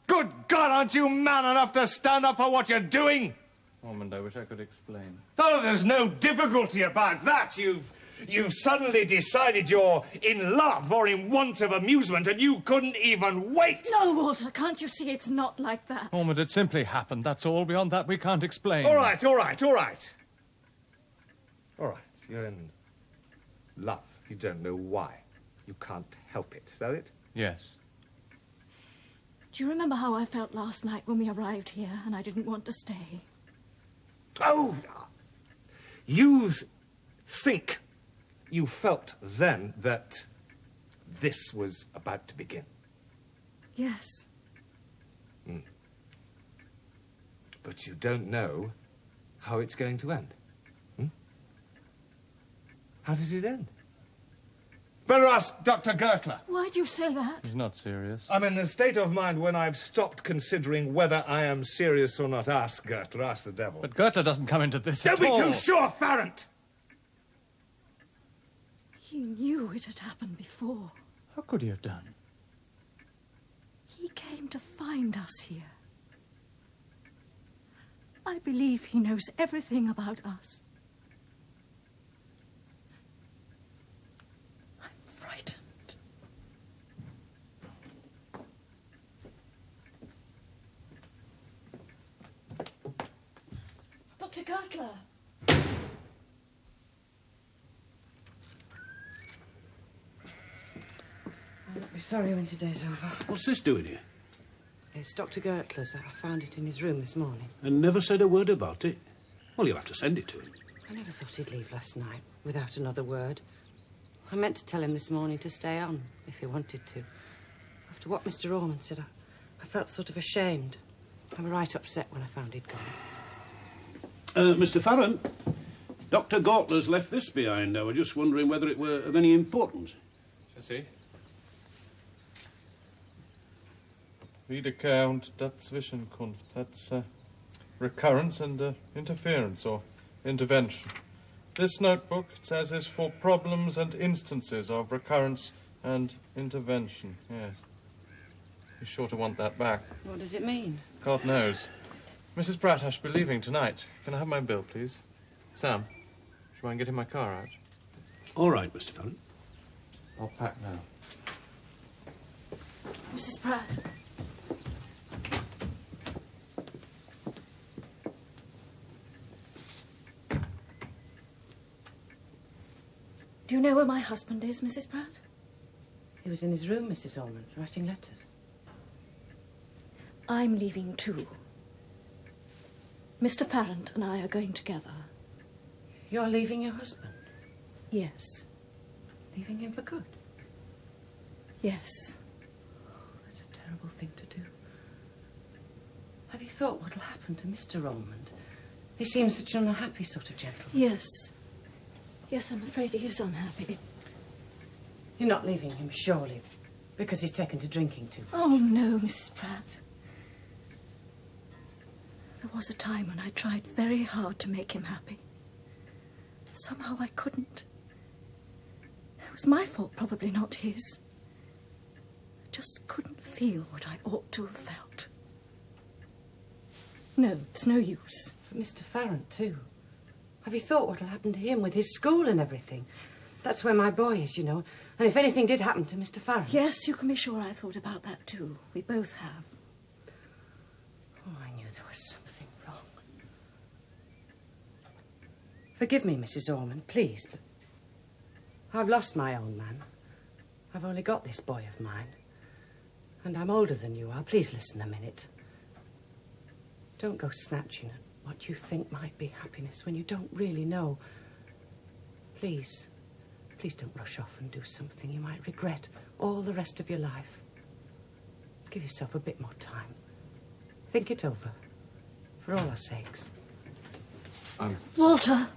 Good God, aren't you man enough to stand up for what you're doing? Ormond, I wish I could explain. Oh, there's no difficulty about that. You've suddenly decided you're in love or in want of amusement, and you couldn't even wait. No, Walter, can't you see it's not like that? Ormond, it simply happened, that's all. Beyond that, we can't explain. All right. All right, you're in love. You don't know why. You can't help it. Is that it? Yes. Do you remember how I felt last night when we arrived here and I didn't want to stay? Oh! You think you felt then that this was about to begin? Yes. But you don't know how it's going to end. How does it end? Better ask Dr. Gertler. Why do you say that? He's not serious. I'm in a state of mind when I've stopped considering whether I am serious or not. Ask Gertler, ask the devil. But Gertler doesn't come into this Don't at all. be too sure, Farrant! He knew it had happened before. How could he have done? He came to find us here. I believe he knows everything about us. Dr. Cutler. I'll be sorry when today's over. What's this doing here? It's Dr. Gertler's. I found it in his room this morning. And never said a word about it? Well, you'll have to send it to him. I never thought he'd leave last night without another word. I meant to tell him this morning to stay on, if he wanted to. After what Mr. Ormond said, I felt sort of ashamed. I was right upset when I found he'd gone. Mr. Farron, Dr. Gortler's left this behind. I was just wondering whether it were of any importance. I see. Wiederkehr Dazwischenkunft. That's recurrence and interference or intervention. This notebook, it says, is for problems and instances of recurrence and intervention. Yes. You're sure to want that back. What does it mean? God knows. Mrs. Pratt, I should be leaving tonight. Can I have my bill, please? Sam, do you mind getting my car out? All right, Mr. Farron. I'll pack now. Mrs. Pratt. Do you know where my husband is, Mrs. Pratt? He was in his room, Mrs. Ormond, writing letters. I'm leaving too. Mr. Farrant and I are going together. You're leaving your husband? Yes. Leaving him for good? Yes. Oh, that's a terrible thing to do. Have you thought what'll happen to Mr. Ormond? He seems such an unhappy sort of gentleman. Yes. Yes, I'm afraid he is unhappy. You're not leaving him, surely, because he's taken to drinking too much. Oh, no, Mrs. Pratt. There was a time when I tried very hard to make him happy. Somehow I couldn't. It was my fault, probably not his. I just couldn't feel what I ought to have felt. No, it's no use. For Mr. Farrant, too. Have you thought what'll happen to him with his school and everything? That's where my boy is, you know. And if anything did happen to Mr. Farrant... Yes, you can be sure I've thought about that, too. We both have. Oh, I knew there was something wrong. Forgive me, Mrs. Ormond, please, but I've lost my own man. I've only got this boy of mine. And I'm older than you are. Please listen a minute. Don't go snatching at what you think might be happiness when you don't really know. Please, please don't rush off and do something you might regret all the rest of your life. Give yourself a bit more time. Think it over, for all our sakes. Walter!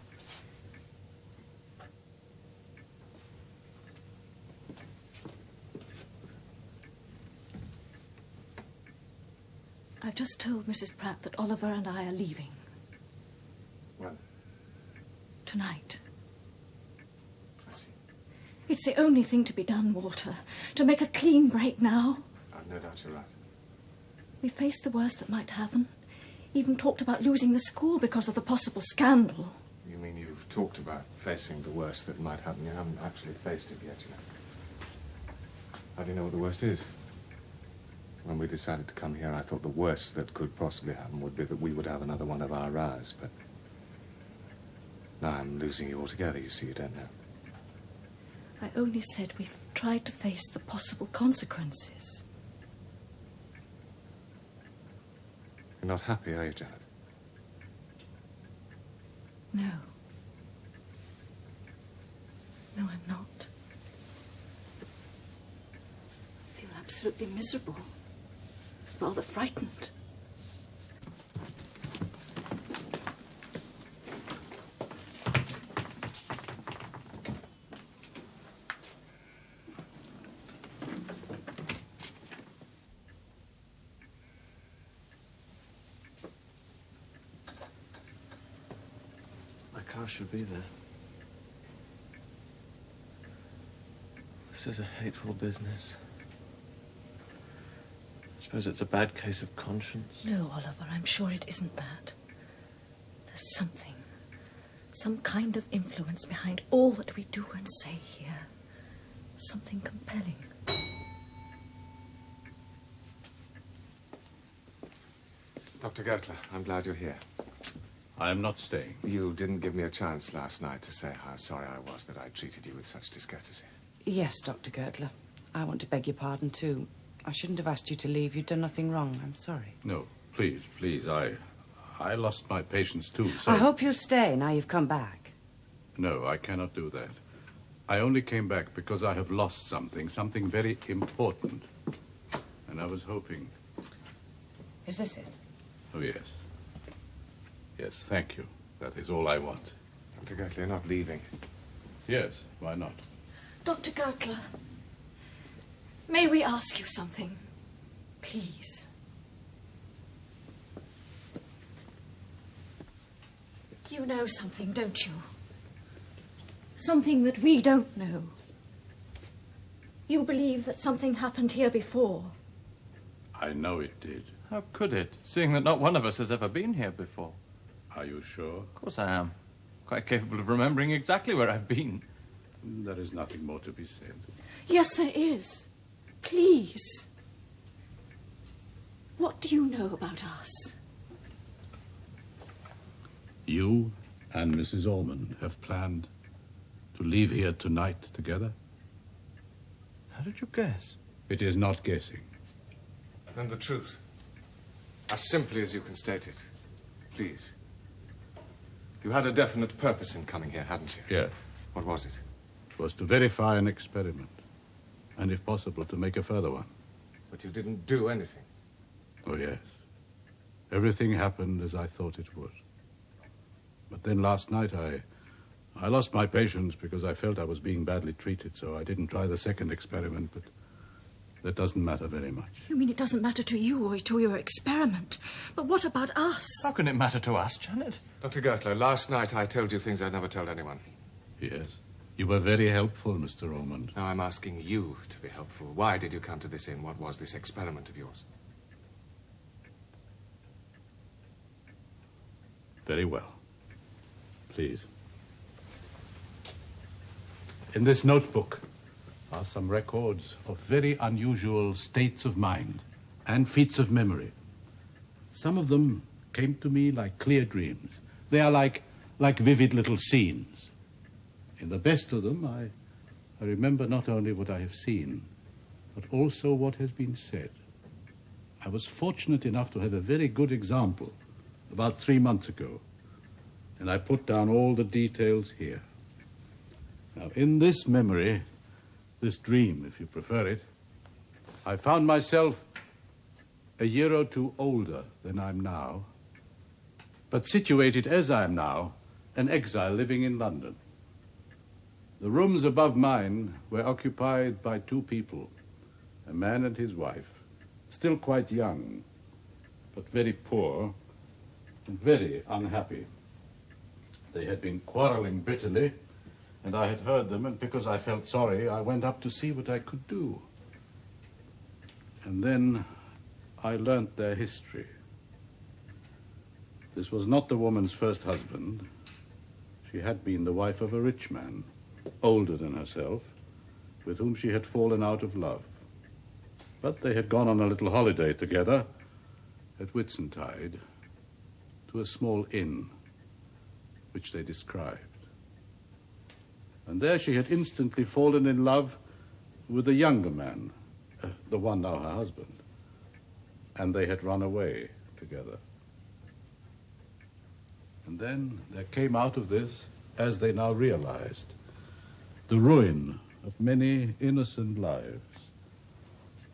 I've just told Mrs. Pratt that Oliver and I are leaving. When? Tonight. I see. It's the only thing to be done, Walter. To make a clean break now. I've no doubt you're right. We faced the worst that might happen. Even talked about losing the school because of the possible scandal. You mean you've talked about facing the worst that might happen? You haven't actually faced it yet, you know. How do you know what the worst is? When we decided to come here, I thought the worst that could possibly happen would be that we would have another one of our rows, but now I'm losing you altogether. You see, you don't know. I only said we've tried to face the possible consequences. You're not happy, are you, Janet? No. No, I'm not. I feel absolutely miserable. Rather frightened. My car should be there. This is a hateful business. I suppose it's a bad case of conscience. No, Oliver, I'm sure it isn't that. There's something. Some kind of influence behind all that we do and say here. Something compelling. Dr. Gertler, I'm glad you're here. I am not staying. You didn't give me a chance last night to say how sorry I was that I treated you with such discourtesy. Yes, Dr. Gertler. I want to beg your pardon, too. I shouldn't have asked you to leave. You'd done nothing wrong. I'm sorry. No, please, please. I lost my patience, too, so... I hope you'll stay now you've come back. No, I cannot do that. I only came back because I have lost something very important. And I was hoping... Is this it? Oh, yes. Yes, thank you. That is all I want. Dr. Gertler, you're not leaving. Yes, why not? Dr. Gertler, may we ask you something, please? You know something, don't you? Something that we don't know. You believe that something happened here before. I know it did. How could it, seeing that not one of us has ever been here before? Are you sure? Of course I am. Quite capable of remembering exactly where I've been. There is nothing more to be said. Yes, there is. Please. What do you know about us? You and Mrs. Ormond have planned to leave here tonight together? How did you guess? It is not guessing. And the truth. As simply as you can state it. Please. You had a definite purpose in coming here, hadn't you? Yes. What was it? It was to verify an experiment. And if possible, to make a further one. But you didn't do anything. Oh, yes. Everything happened as I thought it would. But then last night I lost my patience because I felt I was being badly treated, so I didn't try the second experiment, but that doesn't matter very much. You mean it doesn't matter to you or to your experiment? But what about us? How can it matter to us, Janet? Dr. Gertler, last night I told you things I'd never told anyone. Yes. You were very helpful, Mr. Ormond. Now I'm asking you to be helpful. Why did you come to this inn? What was this experiment of yours? Very well. Please. In this notebook are some records of very unusual states of mind and feats of memory. Some of them came to me like clear dreams. They are like vivid little scenes. In the best of them, I remember not only what I have seen, but also what has been said. I was fortunate enough to have a very good example about 3 months ago, and I put down all the details here. Now, in this memory, this dream, if you prefer it, I found myself a year or two older than I'm now, but situated as I am now, an exile living in London. The rooms above mine were occupied by two people, a man and his wife, still quite young, but very poor and very unhappy. They had been quarreling bitterly, and I had heard them, and because I felt sorry, I went up to see what I could do. And then I learnt their history. This was not the woman's first husband. She had been the wife of a rich man, older than herself, with whom she had fallen out of love. But they had gone on a little holiday together at Whitsuntide to a small inn, which they described. And there she had instantly fallen in love with a younger man, the one now her husband, and they had run away together. And then there came out of this, as they now realized, the ruin of many innocent lives.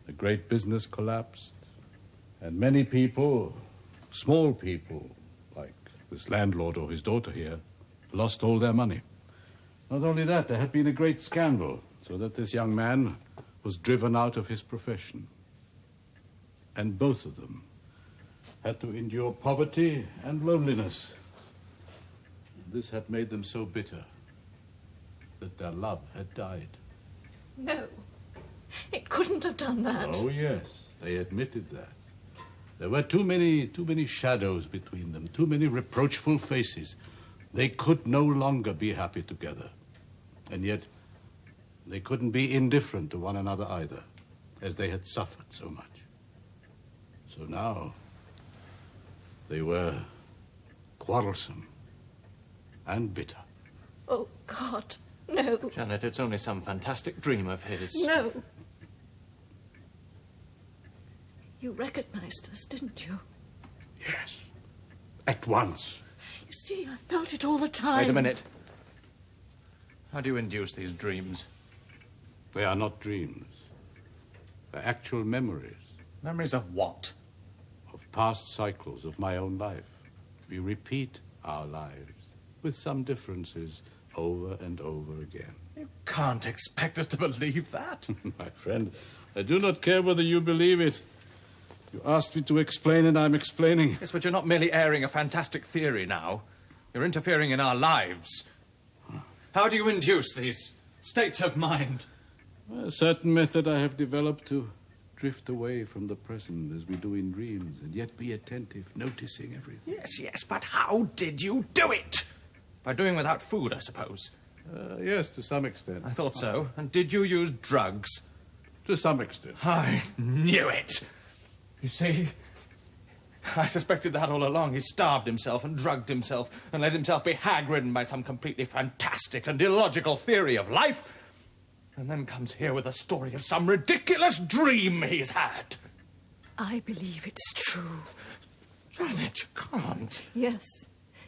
The great business collapsed, and many people, small people, like this landlord or his daughter here, lost all their money. Not only that, there had been a great scandal, so that this young man was driven out of his profession. And both of them had to endure poverty and loneliness. This had made them so bitter that their love had died. No, it couldn't have done that. Oh, yes, they admitted that. There were too many shadows between them, too many reproachful faces. They could no longer be happy together. And yet, they couldn't be indifferent to one another either, as they had suffered so much. So now, they were quarrelsome, and bitter. Oh, God, no. Janet, it's only some fantastic dream of his. No. You recognized us, didn't you? Yes, at once. You see, I felt it all the time. Wait a minute. How do you induce these dreams? They are not dreams. They're actual memories. Memories of what? Of past cycles of my own life. We repeat our lives, with some differences, over and over again. You can't expect us to believe that. My friend, I do not care whether you believe it. You asked me to explain, and I'm explaining. Yes, but you're not merely airing a fantastic theory now. You're interfering in our lives. How do you induce these states of mind? A certain method I have developed to drift away from the present as we do in dreams, and yet be attentive, noticing everything. Yes, but how did you do it? By doing without food, I suppose. Yes, to some extent. I thought so. And did you use drugs? To some extent. I knew it. You see, I suspected that all along. He starved himself and drugged himself and let himself be hag-ridden by some completely fantastic and illogical theory of life. And then comes here with a story of some ridiculous dream he's had. I believe it's true. Janet, you can't. Yes,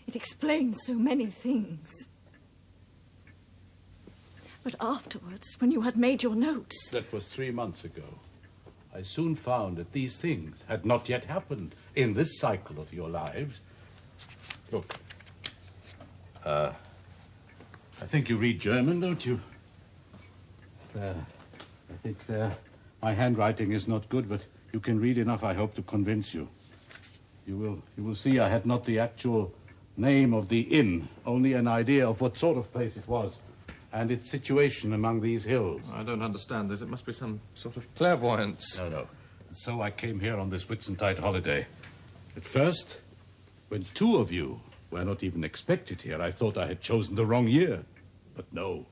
it explains so many things. But afterwards, when you had made your notes... That was 3 months ago. I soon found that these things had not yet happened in this cycle of your lives. Look. I think you read German, don't you? I think my handwriting is not good, but you can read enough, I hope, to convince you. You will see I had not the actual name of the inn, only an idea of what sort of place it was and its situation among these hills. I don't understand this. It must be some sort of clairvoyance. No. So I came here on this Whitsuntide holiday. At first, when 2 of you were not even expected here, I thought I had chosen the wrong year. But no,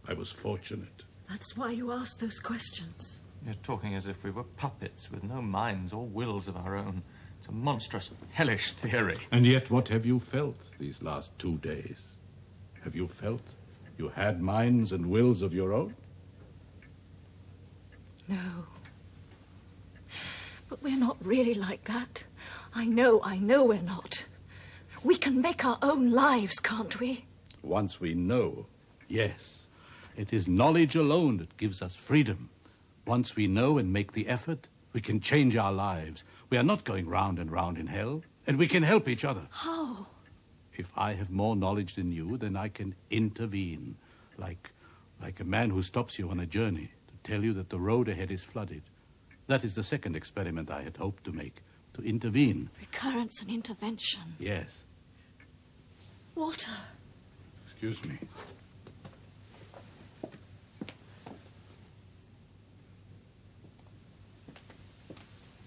I was fortunate. That's why you asked those questions. You're talking as if we were puppets with no minds or wills of our own. It's a monstrous, hellish theory. And yet, what have you felt these last 2 days? Have you felt you had minds and wills of your own? No. But we're not really like that. I know we're not. We can make our own lives, can't we? Once we know, yes. It is knowledge alone that gives us freedom. Once we know and make the effort, we can change our lives. We are not going round and round in hell, and we can help each other. How? If I have more knowledge than you, then I can intervene, like a man who stops you on a journey to tell you that the road ahead is flooded. That is the second experiment I had hoped to make, to intervene. Recurrence and intervention. Yes. Walter. Excuse me.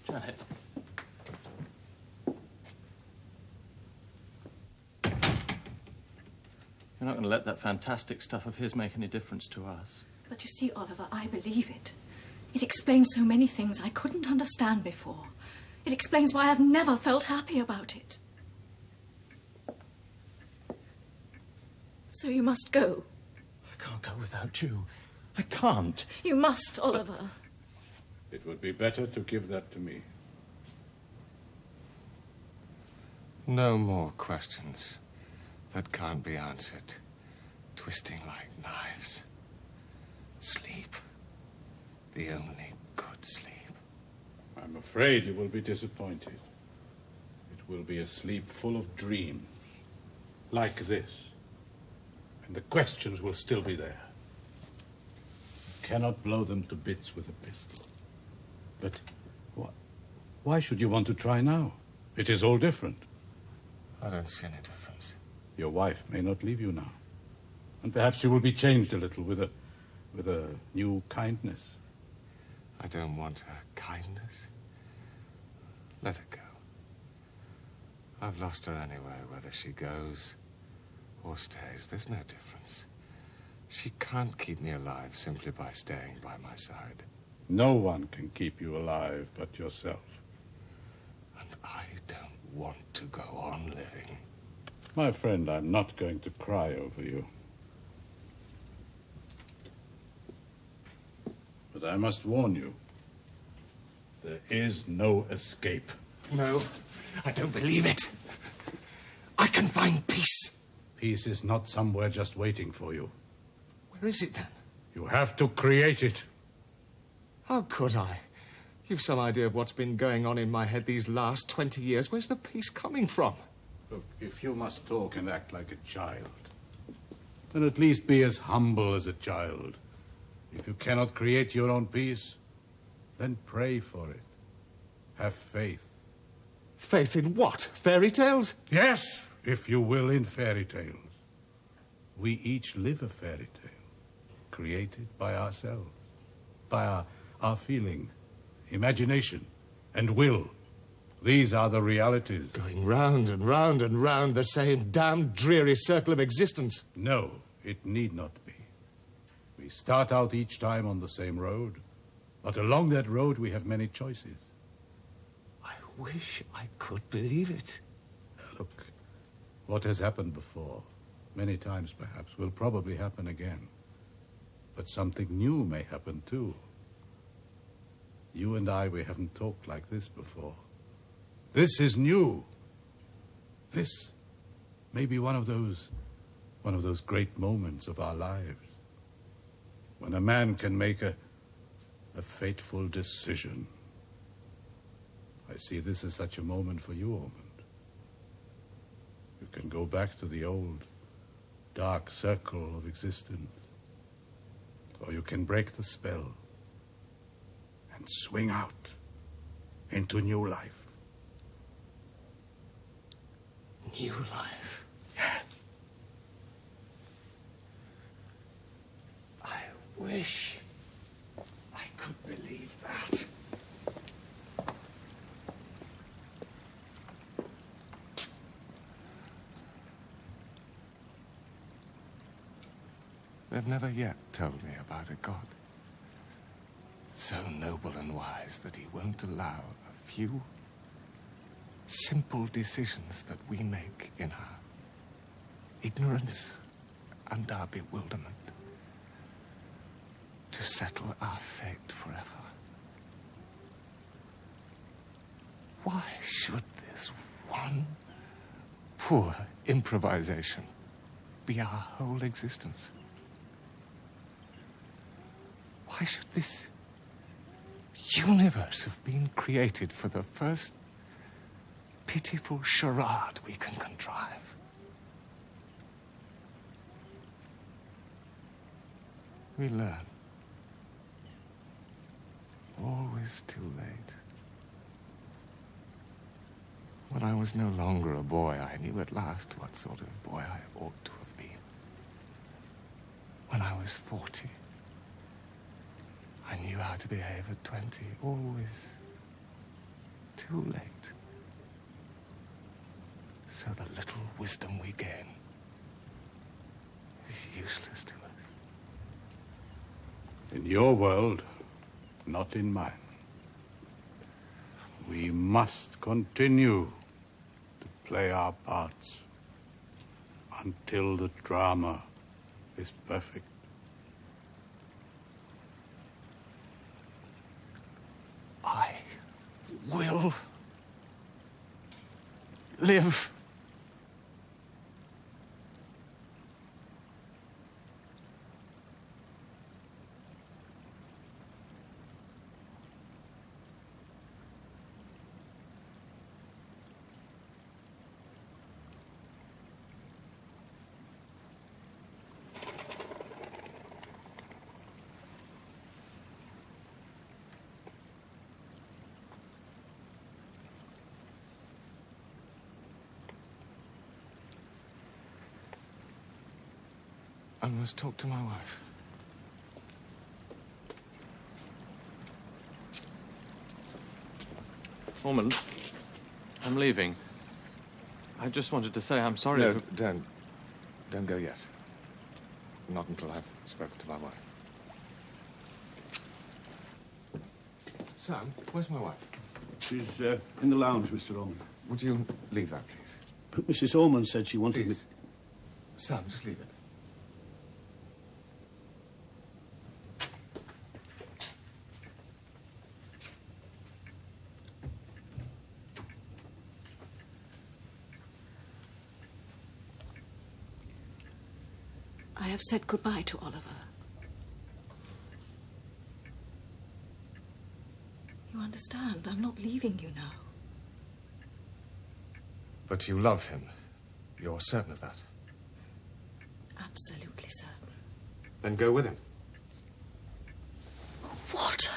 Janet. You're not going to let that fantastic stuff of his make any difference to us. But you see, Oliver, I believe it. It explains so many things I couldn't understand before. It explains why I've never felt happy about it. So you must go. I can't go without you. I can't. You must, Oliver. It would be better to give that to me. No more questions that can't be answered, twisting like knives. Sleep. The only good sleep. I'm afraid you will be disappointed. It will be a sleep full of dreams, like this. And the questions will still be there. You cannot blow them to bits with a pistol. But why should you want to try now? It is all different. I don't see any difference. Your wife may not leave you now. And perhaps she will be changed a little with a new kindness. I don't want her kindness. Let her go. I've lost her anyway, whether she goes or stays. There's no difference. She can't keep me alive simply by staying by my side. No one can keep you alive but yourself. And I don't want to go on living. My friend, I'm not going to cry over you. But I must warn you, there is no escape. No, I don't believe it. I can find peace. Peace is not somewhere just waiting for you. Where is it then? You have to create it. How could I? You've some idea of what's been going on in my head these last 20 years. Where's the peace coming from? Look, if you must talk and act like a child, then at least be as humble as a child. If you cannot create your own peace, then pray for it. Have faith. Faith in what? Fairy tales? Yes, if you will, in fairy tales. We each live a fairy tale, created by ourselves, by our feeling, imagination, and will. These are the realities. Going round and round and round the same damn dreary circle of existence. No, it need not be. We start out each time on the same road, but along that road we have many choices. I wish I could believe it. Look, what has happened before, many times perhaps, will probably happen again. But something new may happen too. You and I, we haven't talked like this before. This is new. This may be one of those great moments of our lives, when a man can make a fateful decision. I see this as such a moment for you, Ormerod. You can go back to the old, dark circle of existence, or you can break the spell and swing out into new life. New life? Yeah. I wish I could believe that. They've never yet told me about a God so noble and wise that he won't allow a few simple decisions that we make in our ignorance and our bewilderment to settle our fate forever. Why should this one poor improvisation be our whole existence? Why should this universe have been created for the first pitiful charade we can contrive? We learn. Always too late. When I was no longer a boy, I knew at last what sort of boy I ought to have been. When I was 40, I knew how to behave at 20. Always too late. So the little wisdom we gain is useless to us. In your world, not in mine. We must continue to play our parts until the drama is perfect. I will live. I must talk to my wife. Ormerod, I'm leaving. I just wanted to say I'm sorry No, for... don't go yet. Not until I've spoken to my wife. Sam, where's my wife? She's in the lounge, Mr. Ormerod. Would you leave that, please? But Mrs. Ormond said she wanted Please. Sam, just leave it. I have said goodbye to Oliver. You understand, I'm not leaving you now. But you love him. You're certain of that? Absolutely certain. Then go with him. What?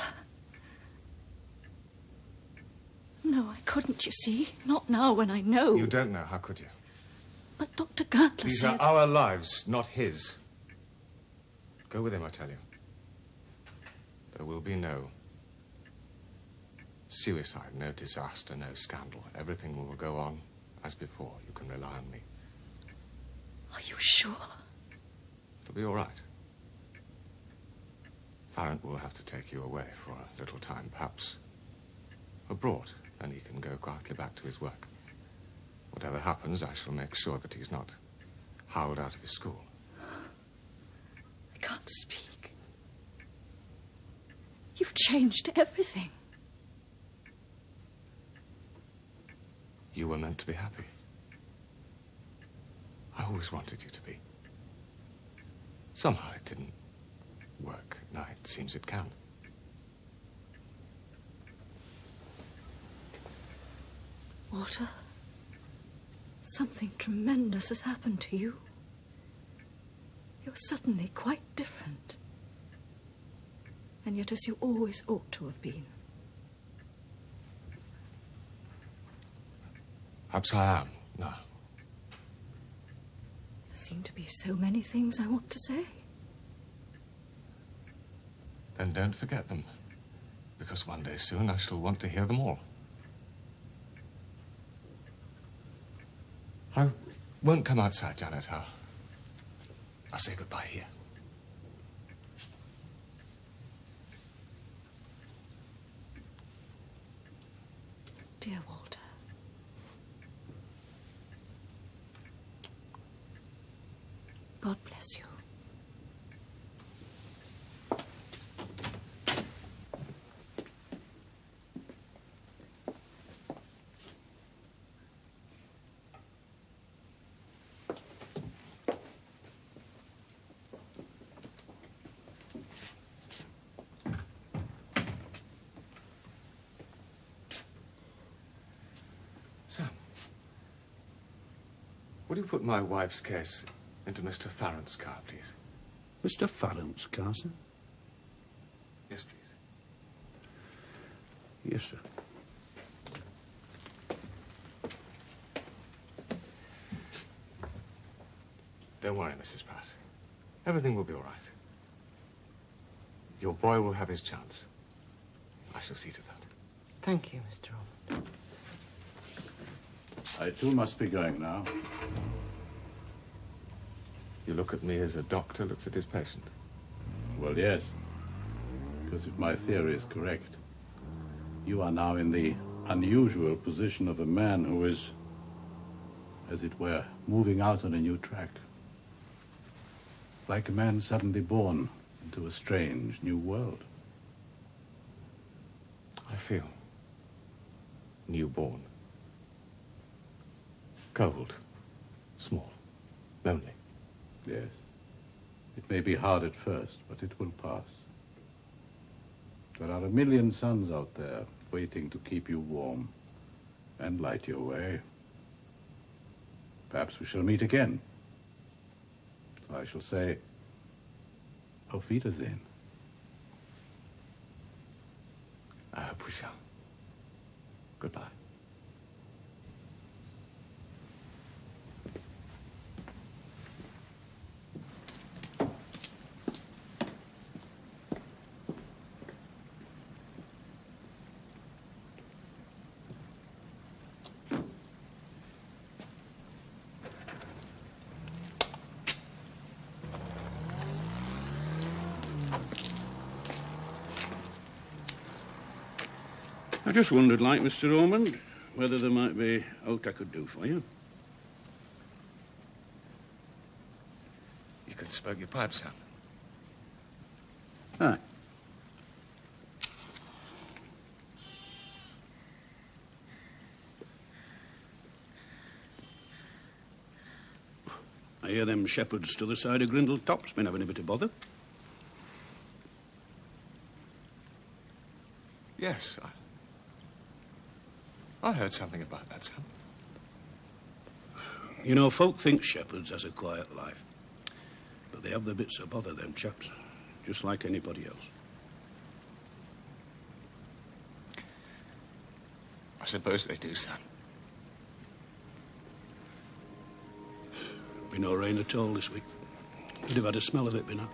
No, I couldn't, you see. Not now when I know. You don't know, how could you? But Dr. Gertler These said... are our lives, not his. Go with him, I tell you. There will be no suicide, no disaster, no scandal. Everything will go on as before. You can rely on me. Are you sure? It'll be all right. Farrant will have to take you away for a little time, perhaps abroad, and he can go quietly back to his work. Whatever happens, I shall make sure that he's not howled out of his school. I can't speak. You've changed everything. You were meant to be happy. I always wanted you to be. Somehow it didn't work. Now it seems it can. Walter, something tremendous has happened to you. You're suddenly quite different. And yet as you always ought to have been. Perhaps I am now. There seem to be so many things I want to say. Then don't forget them, because one day soon I shall want to hear them all. I won't come outside, Janet. I'll say goodbye here. Dear Walter. God bless you. Sam, would you put my wife's case into Mr. Farrant's car, please? Mr. Farrant's car, sir? Yes, please. Yes, sir. Don't worry, Mrs. Pratt. Everything will be all right. Your boy will have his chance. I shall see to that. Thank you, Mr. Ormerod. I too must be going now. You look at me as a doctor looks at his patient. Well, yes. Because if my theory is correct, you are now in the unusual position of a man who is, as it were, moving out on a new track. Like a man suddenly born into a strange new world. I feel newborn. Cold, small, lonely. Yes. It may be hard at first, but it will pass. There are a million suns out there waiting to keep you warm and light your way. Perhaps we shall meet again. So I shall say, Auf Wiedersehen. I hope we shall. Goodbye. I just wondered, like Mr. Ormond, whether there might be aught I could do for you. could smoke your pipe, Sam. Aye. I hear them shepherds to the side of Grindle Top's been having a bit of bother. Yes, I heard something about that, Sam. You know, folk think shepherds has a quiet life. But they have their bits of bother, them chaps. Just like anybody else. I suppose they do, Sam. Been no rain at all this week. We'd have had a smell of it by now.